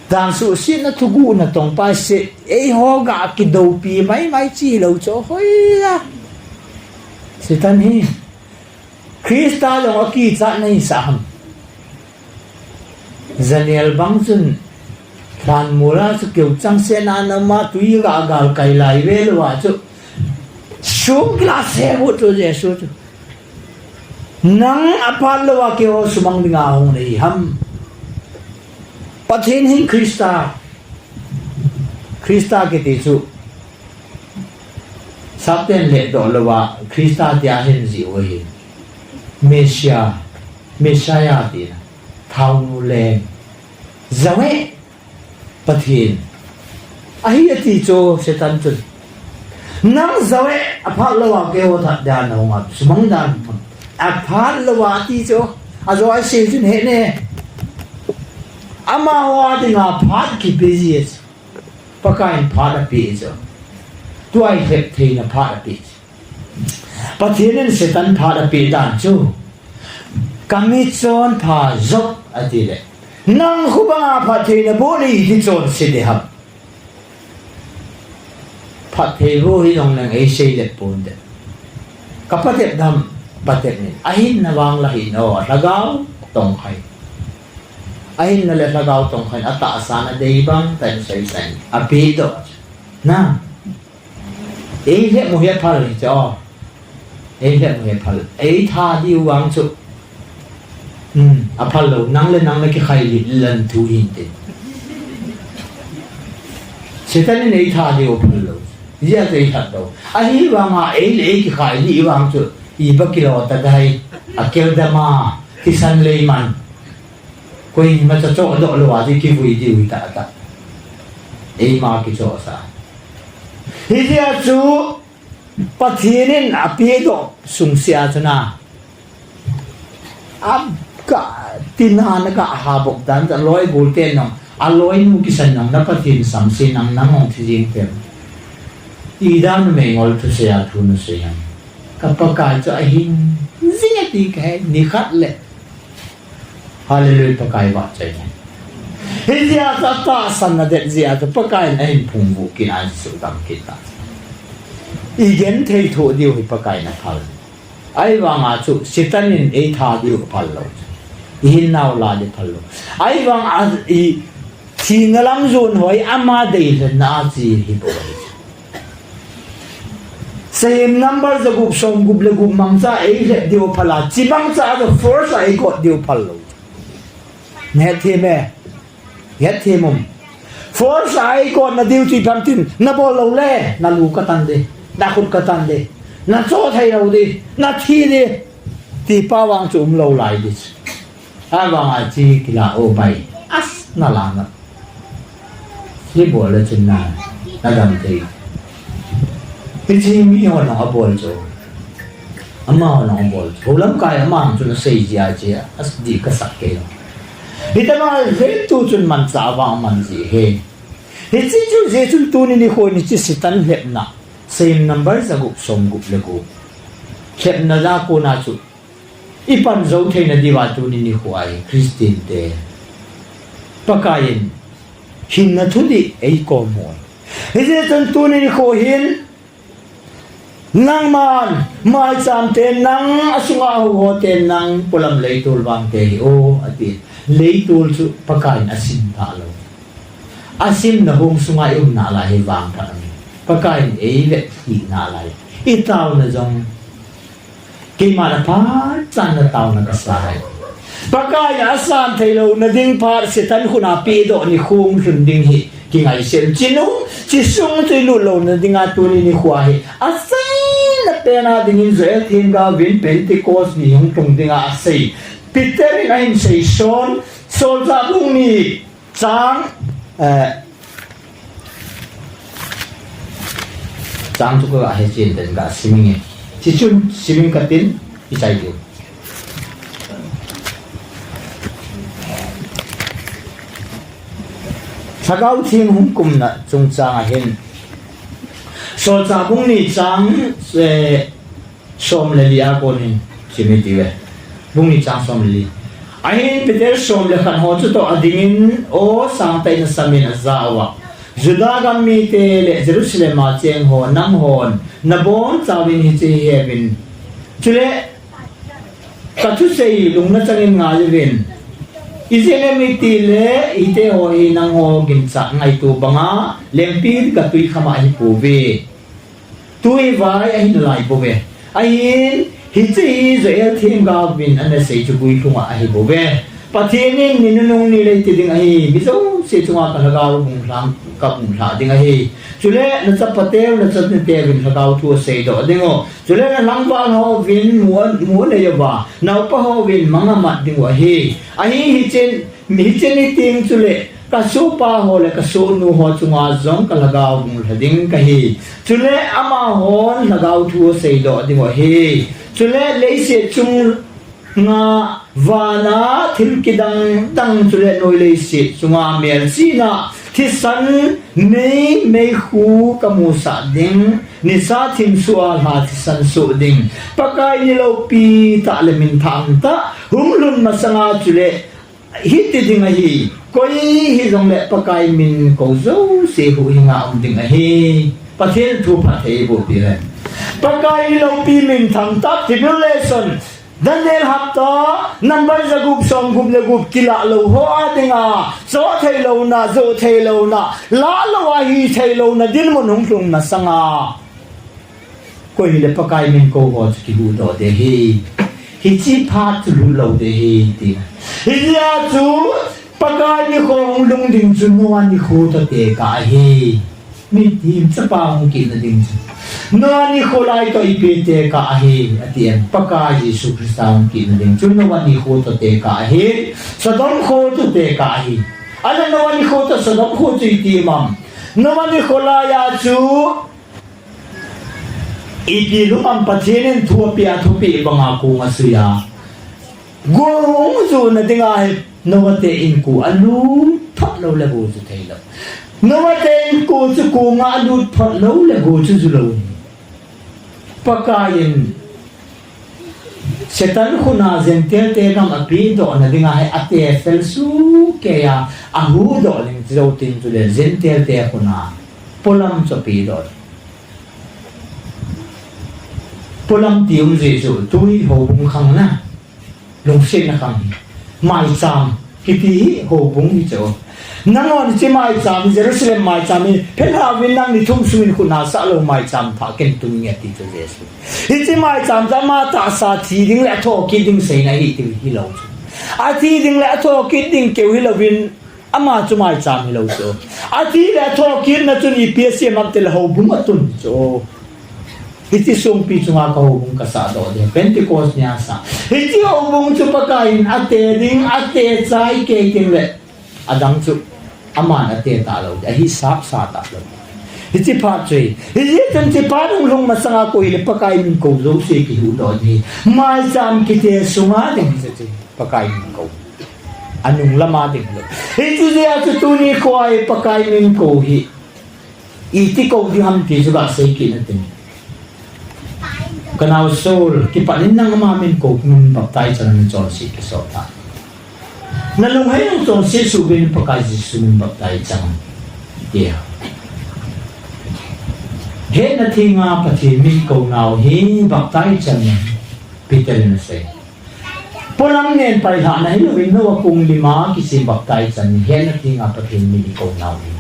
dan su sin na thugu na tong pa se e ho ga ki do pi mai chi lo cho hoi ya se tan hi Krista lo ki cha nei sa ham Daniel bang chun dan mura chu keu chang se na na ma tui ga gal kai lai ve lo wa chu sum glass he wo to je su chu nang apal lo wa ke ho sumang dinga hong nei ham pathin hin Krista ke ti chu sapten le do lo wa Krista dia hin ji oi Messiah ti thau nu le zawe pathin ahi ti chu setan chu nang zawe aphal lo wa ke ho tha da na nga sumang dan aphal lo wa ti chu azo ai se jun he ne ama hoa dinga phat ki business pakain phat a pi zo ตัวไอ้เห็บทีน่ะพาดปีปะเทียนเสตันพาดปีด้านจูกามิจอนพาจบอดีเลยนังคุบังอาพาเทียนบุรีที่จอนสิเดียบพาเทียนบุรีตรงนั้นไอ้เชี่ยเด็ดปุ่นเด็ดกับปะเทียนดำปะเทียนนี่ไอ้หินนวางละหินโอ้ละเกาตรงใครไอ้หินนั่นแหละละเกาตรงใครอัตตาสานเดียบังแต่ใส่ใส่อภิโดนะไอ้เหี้ยมุเหี้ยพัลเลยจ้าไอ้เหี้ยมุเหี้ยพัลไอ้ท่าที่วางจุอพัลโลนั่งเลยนั่งเลยกี่ใครลันทุยินเต็มเสร็จแล้วนี่ท่าที่อพัลโลเยอะเลยท่าโตไอ้วางไอ้เลยกี่ใครที่วางจุอีบักกิโลตัดให้อเกลดามาที่สันเลยมันคุยมาจะโจ้โดดเลยว่าที่คิดวิดีโอตาตาไอ้มาคิดโจ้ซะฮิเดียจูปะเทียนินอภิโดสุงเสียจนะอับกะตินานกะหาบกดันจะลอยบูเตนองอลอยนุกิสันนังนับปะทินสัมสินังนังองที่จิงเต็มอีดานเมงอลทุเสียทุนเสียงกับประกาศจะหินเสียดีแค่นิคัดเลยฮาเลลูยาประกาศว่าใจฮิเดียตาตาสันนัดเดียจะประกาศไอ้พุ่งบุกินอาสุดำกิตาอีเย็นเทถูเดียวให้ประกาศนักพัลไอ้วางอาจุสิตันินไอ้ท่าเดียวพัลโลหินนาวลาเดพัลโลไอ้วางอาอีทีนลำจุนหอยอามาเดียนนาจีฮิโบsame numberจะกุบสมกุบเลกุบมังซาไอ้เดียวพัลลาจีมังซาจะ force ไอ้กดเดียวพัลโลเนี่ยทีแม่เนี่ยทีมุม force ไอ้กดน่ะเดียวจีพัมตินน่ะบอลเราเล่น่ะลูกกตันเดน่ะคุณกตันเดน่ะโซ่ไทยเราดิน่ะทีเดที่ป้าวางจุ่มเราไหลดิไอ้วางอาจีกิลาโอไปอัสน่ะลานะที่บัวเลยจินนาน่ะดำทีเป็นที่มีหัวหน้าบอลโจอามาหัวหน้าบอลโจลำกายอามาจุนเสียเจียอัสดีก็สักเกลฮิตมาเรื่องตัวจุนมันสาวางมันจีเฮฮิตจุนเจจุนตัวนี้คนนี้จิสิตันเล็บนะ same number จะกุบสมกุบเลกุบเล็บน่าจะกูน่าจุอีปันโจเทนดีว่าตัวนี้หัวไอคริสตินเดปากายนหินนัทุดีไอ้กอมวยฮิตจุนตัวนี้หัวหินนังมันมาจำเต็นนังสุงาหัวเต็นนังพลัมเลยตูลบางเตยโออดีเลยตูลสุปากายนอาซิมทาโลอาซิมนะหงสุงายุนาลาเฮวางทันปากายนเอเวทีนาลาอีตาวนะจงกิมาลพาจันนะตาวนะกษายปากายนอาสานเทโลนะดิ้งพาร์เสตันคุณอาปีโดนี่คุมขึ้นดิ้งฮีกิงไอเซลจินุจิซุงตุลุโลนะดิ้งอาตุนี่นี่ขวาฮีอาศัยนะดิ้งอินเซลทีมกาวินเพนติโคสนี่ยงตรงดิ้งอาศัยปีเตอร์ไนน์เซชอนโซลซาบุงนี่จางทุกข์ให้เจนเดินกับสิมิงที่ชุนสิมิงกัดตินอิจัยเดียวถ้าเขาทิ้งหุ่มกุมนะจงจางเห็นโซลซาบุงนี่จางสมเลลีอาโกนิสิมิติเวบุงนี่จางสมเลลีไอ้เพื่อนสมเลขันหัวจุดตัวอดิ่งโอ้สังเตนสามินซาวะจุดากามีเตเลเยรูซาเล็มมาเชียงโฮนัมโฮนนบอนซาวินฮิจิเฮวินจุเลกัตุเซย์ลุงนัจังอินงาจวินอิเซเลมิติเลอิเตโฮอินังโฮกินสักไงตัวบังอาเลมปีดกัตุยขมาฮิปูเวตุยไว้ไอ้หลายปูเวไอ้ฮิจิเซลทีมกาวินอันนั้นเสียจุกุยทุ่งไอ้ปูเวปะเทนินนินุงนี่เลยติดงไอ้มิโซเสียจุงอากันละกาวบุงลังกับบุงลาดิงไอ้จุเลนัจปะเตวนัจนเตวินละกาวทัวเสดดิงโอจุเลนังวาลฮอวินมัวเลยว่านาปะฮอวินมังมัดดิงวะเฮไอ้ฮิเจนนี่ติงจุเลกะสูปาฮอเลกะสูนูฮอจุงอาจงกันละกาวบุงลาดิงกะเฮจุเลอามาฮอนละกาวทัวเสดดิงวะเฮจุเลเลเสจุงงาวานาทิมกิดังตังจุเลนอยเลสิสุงาเมลซีนาท ที่สันไม่คูกมูสะดิงนิสาทิมสัวหาที่สันสุดิงปากายนิโลปีตะเลมินทามตะหุมลุนมาสังอาจุเลฮิตดิงa hi koi hi zong le pakai min ko zo se hu hinga ding a hi pathian thu pha thei bo pi le pakai lo pi min tham ta tribulation Daniel hapta number za gup som gup le gup kila lo ho adinga zo thei lo na la lo a hi thei lo na din mon hung tlung na sanga koi le pakai min ko ho ki hu do de hi hi chi pha tu lu lo de hi ti hi ya chu pakai ni khong lung ding chu no an ni khu ta te ka hi mi tim sa pa hung ki na ding chu no an ni khu lai to ipe te ka hi atien pakai Jesu Christ hung ki na ding chu no an ni khu ta te ka hi sa dom khu tu te ka hi ala no an ni khu ta sa dom khu tu ti mam no an ni khu la ya chu ipi lumam pathinin thupia thupi banga ku ngasuya gong zu na dinga he nawate in ku alu phat lo le go zu thailo nawate in ku chu ku nga alu phat lo le go chu zu lo pakayin setan khuna zentel te kam api do na dinga he ate fel su ke ya ahu do ling zo tin tu le zentel te khuna polam cho pi do Pulang tiung Jesu tui ho bung khang na long sen na khang mai cham kiti ho bung ni cho nangon chi mai cham Jerusalem mai cham ni phen ha win nang ni thum suin khu na sa lo mai cham tha ken tu nge ti cho Jesu hi chi mai cham za ma ta sa thi ding le tho ki ding sei na hi ti hi lo a thi ding le tho ki ding ke hi lo win ama chu mai cham hi lo cho a thi le tho ki na chu ni psc mam tel ho bung atun cho Iti sumpi cuma kau hubung kasado dia Pentecost niya sa iti hubung cu pakain ate ding ate cai keking le adang cu aman ate talo dia hisap sa talo iti patri iti tanti parang long masanga ko ile pakain ko zo se ki hudo ni mai sam kite sunga ding iti pakain ko anong lama ding lo iti dia cu tuni ko ay pakain ko hi iti ko di ham ti su ba se ki natin Kanau soul kipanin nang mamin ko kung baptay sa ng John C. Kisota. Nalunghay ng John C. Subin pagkaji sumin baptay sa ng dia. He nathi nga pati min ko ngao hi baptay sa ng Peter na say. Pulang nen pariha na hinuwin na wakong lima kisi baptay sa ng he nathi nga pati min ko ngao hi.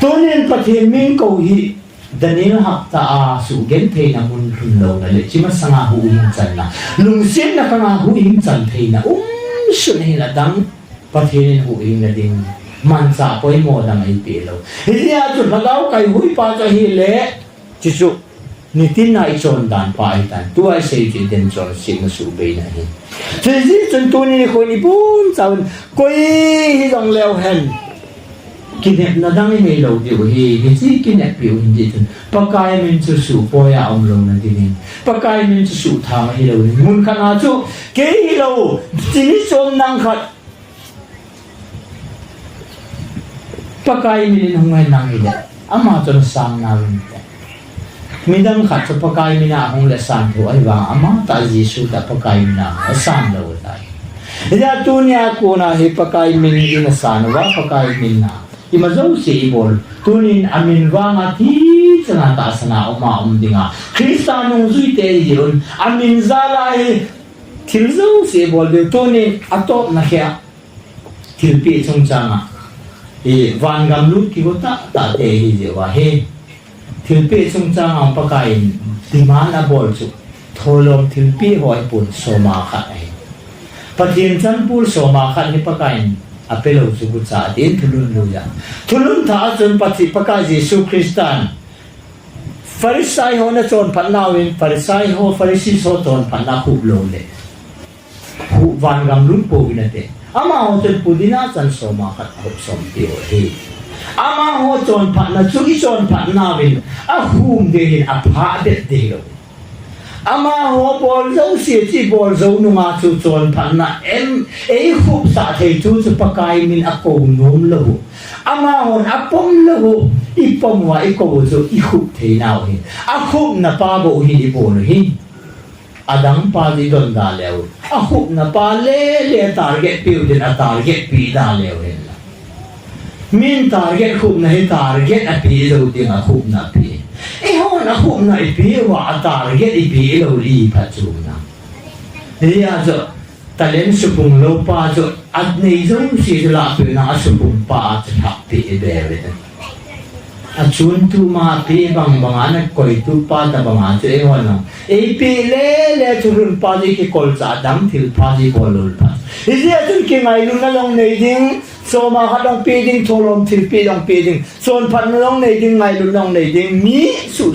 Tunin pati min ko hi Daniel hakta sugen pe na mun lo na le chima sanga hu in chan na lungsin na kanga hu in chan pe na sun hi la dang pathin hu in na ding man sa poi mo da mai pe lo hi ya chu lagaw kai hui pa cha hi le chi chu ni tin na I chon dan pa ai tan tu ai sei chi den chon sin na su be na hi chi ji chun tu ni ko ni bun chaun koi hi dong leo hen kinep na dang ni lo diu hi chi kinep piu hin ji chun pakai min chu su po ya om lo na din pakai min chu su tha hi lo ni mun khana chu ke hi lo chi ni som nang khat pakai min hong ngai nang hi ama chon sang na rin midang khat chu pakai min na hong le san thu ai wa ama ta Jesu ta pakai min na san lo dai ya tu nya ko na hi pakai min ni na san wa pakai min na imazong si ibol tunin amin wanga ti sana ta sana oma dinga kristanong zuite yun amin zalai tilzong si ibol de tunin atop na kya tilpi chung changa van gam lut ki gota ta te hi je wa he tilpi chung changa ang pakain dimana bol chu tholom tilpi hoi pun soma kha ai pathin chan pul soma kha ni pakain apelo sugut sa atin tulun luya tulun tha chon pati paka Jesu Kristan Farisai ho na chon panawin Farisai ho Pharisees ho chon panaku lo le hu van gam lut po winate ama ho chon pudina chan soma khat ho som ti ho he ama ho chon pana chu i chon panawin a hum de hin a pha de lo ama ho bol zo si chi bol zo nu nga chu chon phan na em ei khup sa thei chu chu pakai min a ko nom lo ama hon apom lo ipom wa iko zo I khup thei naw hi a khup na pa bo hi I bol hi adang pa di don da leo a khup na pa le target piu din a target pi da leo hen min target khup na hi target a pi zo ting a khup na pi e ho na khup na I pi wa target I pi lo li pa chu na ya zo talen supung lo pa zo at nei zo si la pi na supung pa at ha pi be be a chun tu ma pi bang bang an koi tu pa ta bang an che ho na e pi le churun pa di ki kol cha dam thil pa di bolul pa isi atun ki ngai lu na long nei ding so ma ha dong pi ding tholom thil pi dong pi ding son phan long nei ding ngai lu long nei ding mi su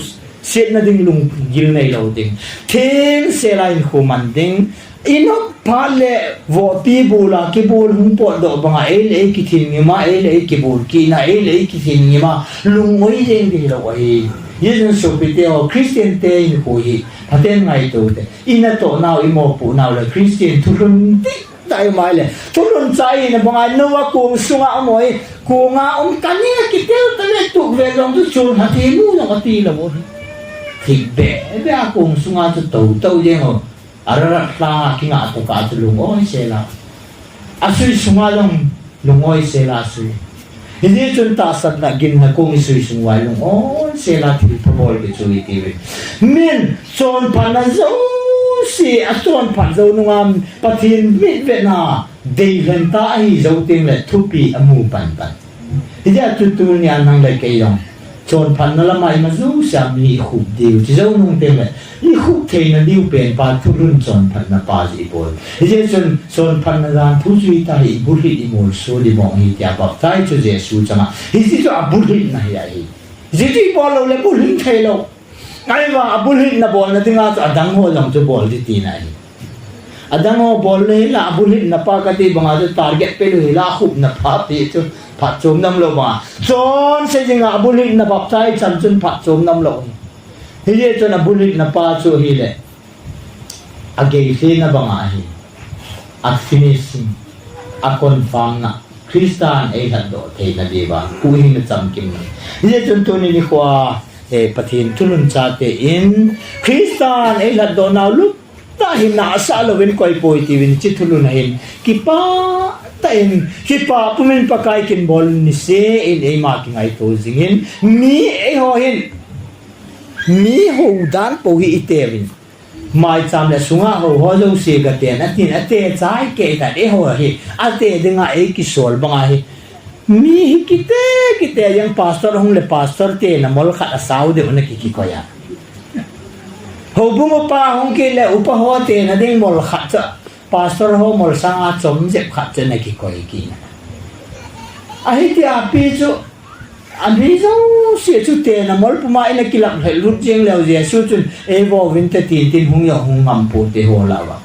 set na ding lung gil nei lo ding thing se lain khuman ding ino phale vo pi bula ki bul hum po do banga ele ki thin ngi ma ele ki bul ki na ele ki thin ngi ma lung oi ding di lo ai yin so pi te o Christian te in ko hi paten ngai to te ina to now I mo pu now le Christian tu run ti tai mai le tu run chai na banga no wa kung sunga moi kunga kani ki te ta le tu ve long tu chun ha ti mu na ti lo mo ti be a kung sunga tu to je ho arara la ki nga to ka tu lung oi se la asui sunga long lung oi se la su hindi chun ta sat na gin na kung isui sungwai lung oi se la ti pa bol ki chu I ti ve min chon pan na zo si a chon pan zo nu ngam pathin mit ve na dei len ta hi zo ting le thu pi amu pan pan hi ja tu tu ni an nang le ke yong chon pan na la mai ma zo sam ni khu diu chi zo nung te le ni khu the na diu pen pa thu run chon pan na pa ji bol hi je chon pan na dan thu ji ta hi bu hi I mol so di mo hi tia ba tai chu je su chama hi ji to a bu hi na hi ai ji ti bol lo le bu hi thai lo ngai wa a bu hi na bol na tinga to adang ho long chu bol di ti na hi adang ho bol le la bu hi na pa ka ti banga to target pe le la khup na pa pi chu phat chom nam lo ma chon se jinga bulit na bap tai chan chun phat chom nam lo hi ye chon bulit na pa chu hi le age se na banga hi a finishing a confirm na Christian e han do the na de ba ku hi na cham kim na hi ye chon to ni khwa e pathin tunun cha te in Christian e han do na lu ta hi na sa lo wen koi poi ti win chi thulun hin ki pa taim ki pa pumin pakai kin bol ni se in e ma ki ngai to jingin mi e ho hin mi ho dan po hi itevin mai cham le sunga ho zo se ga te na tin ate chai ke ta e ho hi ate dinga e ki sol banga hi mi hi kite yang pastor hong le pastor te na mol kha asau de na ki ko ya ho bungo pa hong ke le upa ho te na ding mol kha cha pastor ho mol sanga chom je kha cha na ki ko ki na a hi ti a pi chu a bi zo se chu te na mol puma ina ki lak he lut jeng leo je su chun e vo vin te tin hung yo hung ngam pu te ho la wa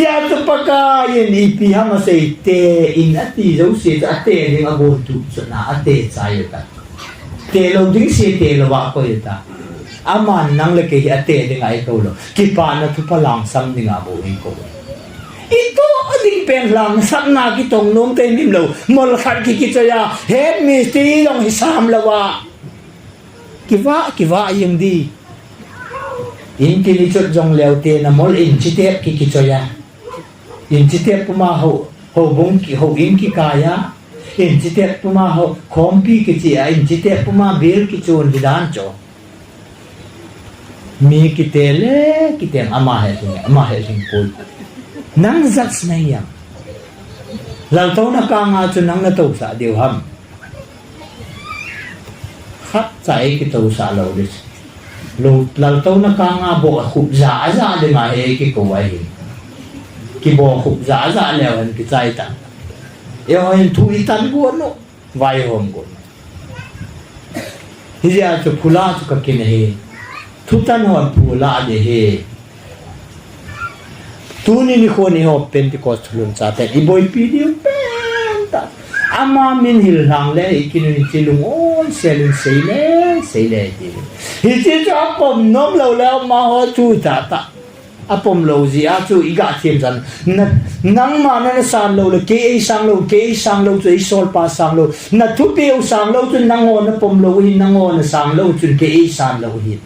ya to paka yin I pi ha ma se te in a ti zo se ta te ding a go tu cha na a te cha yo ta te lo ding se te lo wa ko yo ta aman nang le ke ate ding ai ko lo ki pa na thu pa lang sam ding a bo hi ko ito ading pen lang sam na ki tong nom te nim lo mol khat ki chaya head mystery long hisam lawa ki wa yeng di in ki ni chot jong leo te na mol in chi te ki chaya in chi te puma ho bong ki ho in ki kaya in chi te puma ho khom pi ki chi in chi te puma bel ki chon didan cho mi kitele ama he sing pol nang zat na yang lal to na ka nga chu nang na to sa deu ham khat chai ki to sa lo dis lo lal to na ka nga bo khu za de ma he ki ko wai ki bo khu za le an ki chai ta e ho hin thu tan go no vai hom go hi ya chu phula chu ka kin he thutan hon phula de he tu ni khoni ho Pentecost lun cha te I boy pi dio pen ta ama min hil hang le ikin chilung on selun seile ti hi chi cha pom nom lo le ma ho chu ta ta apom lo ji a chu iga thiam jan nang ma na san lo le ke sang lo chu i sol pa sang lo na thu pe sang lo chu nang on pom lo hi nang on sang lo chu ke san lo hi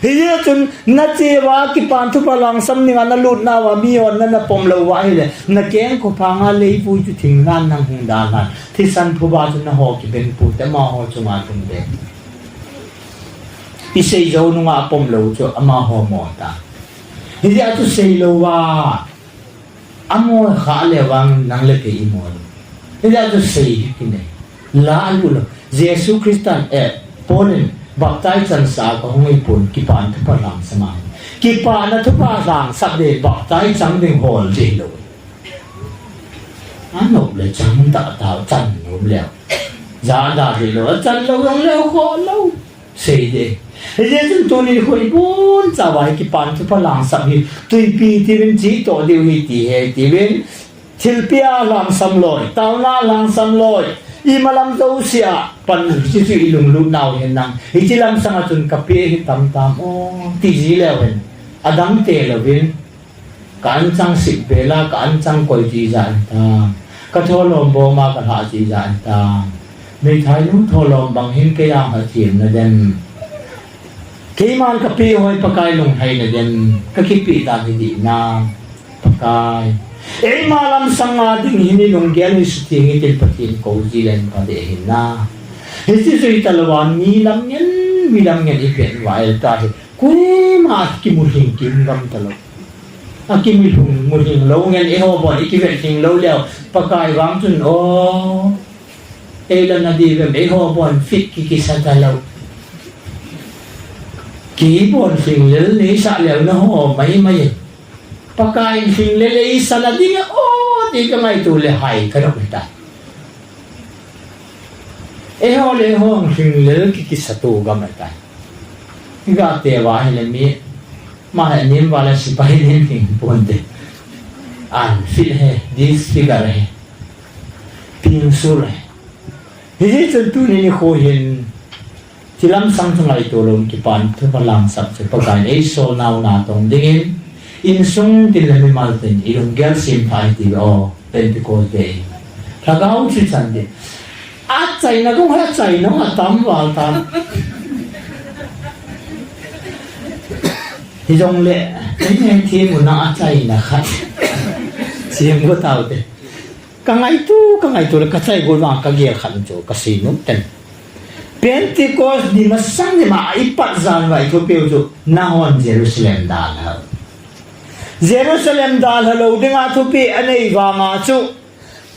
hi chun na che wa ki pan thu palang sam ni na lut na wa mi on na pom lo wa hi le na keng ko pa nga le pu chu thing nan nang hung da nan thi san phu ba chu na ho ki ben pu te ma ho chu ma tum de i sei zo nu nga pom lo chu ama ho mo ta hi ya chu sei lo wa amo kha le wang nang le ke i mo hi ya chu sei ki ne la lu lo jesu christian polen baptai chan sa ko hoi pun ki pan thu pa lang sama ki pa na thu pa lang sak de baptai chang ding hol de lo ano le chang ta ta chan lo le za da de lo chan lo long le ho lo sei de he jun to ni hoi pun cha wai ki pan thu pa lang sak hi tui pi ti wen ji to de wi ti he ti wen thil pia lang sam loi taw na lang sam loi i malam zo sia pan chi chi ilung lu naw hen nang hi chi lam sanga chun kape hi tam o ti ji le wen adang te le wen kan chang sik bela kan chang koi ji jan ta ka tholom bo ma ka ha ji jan ta nei thai nu tholom bang hin ke yang ha thiem na den ke man kape hoi pakai lung hai na den ka ki pi ta di na pakai ei malam sanga ding hini lung gel ni suting itil patin ko zilen pa de hina hisi sui talwan mi lam ngen ipen wail ta he kui ma ki muhing kim gam talo aki mi hung muhing lo ngen e ho bo iki ve ting lo leo pakai wang chun o e la na di ve e ho bon fit ki sa talo ki bon sing lel ni sa leo na ho mai pakai sing lele isala dinga di ka mai tu le hai ka ro ta e ho le hong sing le ki satu ga mai ta ga te wa le mi ma he nim wala si pai nim ning pon de an fil he dis figure he pin sur he he chun tu ni ho hin tilam sang ngai to lom ki pan tu palang sap se pakai e so naw na tong dingin in sung til mi malten ilong gel sim phai ti o Pentecost day thagau chi chan de a chai na gong ha chai no tam wal tam hi jong le nei thi mu na a chai na khat sim go tau te ka ngai tu ka chai go na ka ge khan cho ka si nu ten Pentecost di masang ni ma ipat zan vai ko pe jo na hon Jerusalem da na Jerusalem dal halo dinga thupi anei wanga chu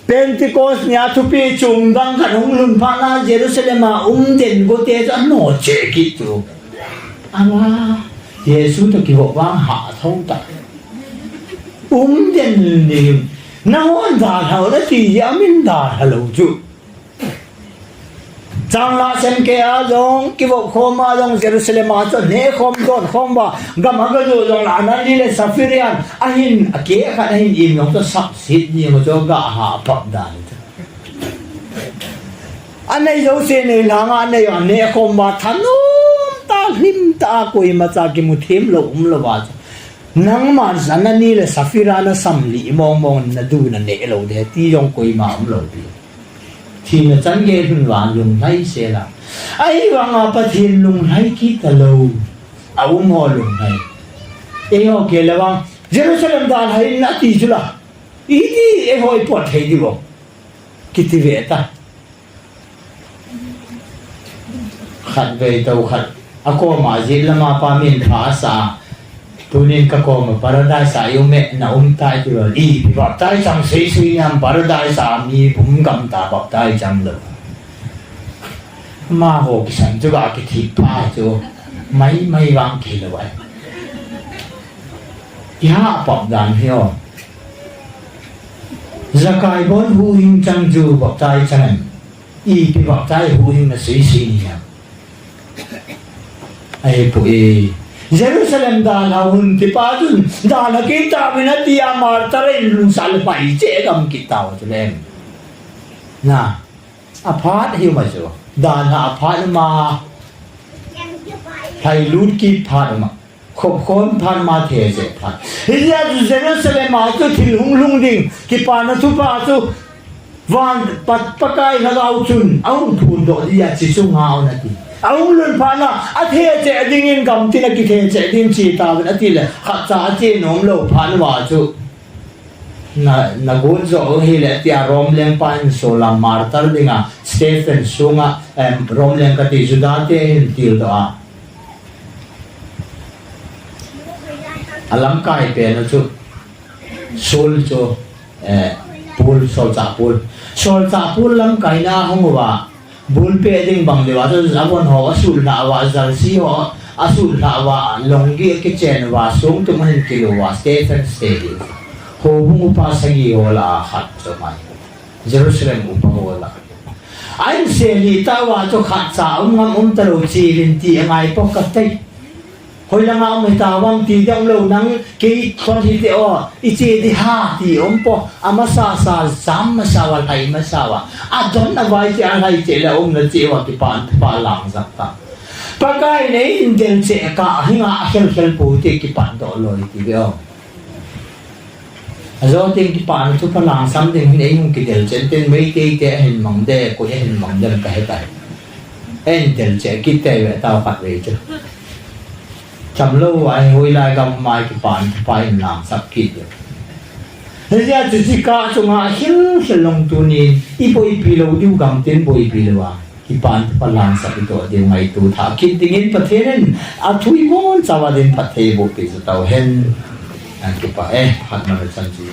Pentecost nya thupi chung dang khan hung lun pha na Jerusalem a den go te cha no che ki tu ama Yesu to ki ho wang ha thong ta den ni na hon dal halo na ti yamin dal halo chu Chang la sem ke a jong ki bo khom a jong Jerusalem a cho ne khom don khom ba gam ha ga jong la nan ni le safirian a hin a ke kha hin im yong to sak sit ni mo cho ga ha pap dan anei jo se ne la nga ne ya ne khom ba thanum ta him ta koi ma cha ki mu them lo lo ba nang ma zan ni le safirana sam li mong na du na ne lo de ti jong koi ma lo bi thì là chân ghê hương vạn lùng thấy xe là ấy và ngọc bà thiên lùng thấy kít ta lâu ống hồ lùng thấy ấy họ kể là vang Jerusalem đàn hay nã tì chứ là ý đi ấy hỏi bọt thấy đi bộ kít thì vệ ta khăn về tàu khăn ako mà dễ là mà bà mình phá xa tu nên các con mà paradise yêu mẹ na tai tu rồi đi bọc tai chẳng suy suy nhầm paradise mi bung cầm ta bọc tai chẳng được mà hồ cái sản cho cái thịt pa cho mấy vang kỳ là vậy ya bọc đàn hiếu zakai bon hu hình chẳng ju bọc tai chẳng y cái bọc tai hu hình là suy suy nhầm ai bụi Jerusalem dal haun ti pa dun dal kita binati amar tare lun sal pai che gam kita lem na apart hiu ma zo dan ha apart ma thai lut ki phat ma khop khon phan ma the je phat hiya Jerusalem ma tu thil lung ding ki pa na tu pa tu van pat pakai na au chun au thun do dia chi chu ngao na ti au lun pha na a the che ding in gam ti na ki the che ding chi ta na ti le kha cha che nom lo phan wa chu na gun zo hi le tia rom leng pan so la martar dinga Stephen sunga rom leng ka ti judate in til do a alam kai pe na chu sol cho pul sol cha pul lam kai na hong wa bul pe ding bang de wa zo zabon ho asul na wa zal si ho asul na wa longi ke chen wa sung tu man kilo wa Stephen steady ho hung pa sagi wala khat so mai Jerusalem upa wala ai se ni ta wa cho khat sa ngam talo chi lin ti ngai po ka tai hoi la ngam mai ta wang ti dang lo nang ke kon ti te o I che di ha ti po ama sa sam ma sa wa lai ma sa wa a don na vai ti a lai che la na che wa ki pa lang sak ta pakai nei in del che ka hinga khel pu ti ki pan do loi ti go rồi tiếng cái bạn chúng ta làm xong thì mình ấy cái điều chân tên mấy cái hình mỏng đê của cái hình mỏng đê cái này em điều chế cái tệ vậy tao phạt về chứ chậm lâu vậy hồi lại gặp mai cái bạn phải làm sắp kịp được thế ra chỉ cả chúng ta hiểu lòng tu ni ipo lâu điều gam tên bôi lâu à cái bạn phải làm sắp cái đó điều ngày tu thà kịp tiếng in phát hiện à thui món sao mà đến phát hiện bộ cái tao hen anh cái bạn phát mà chân chỉ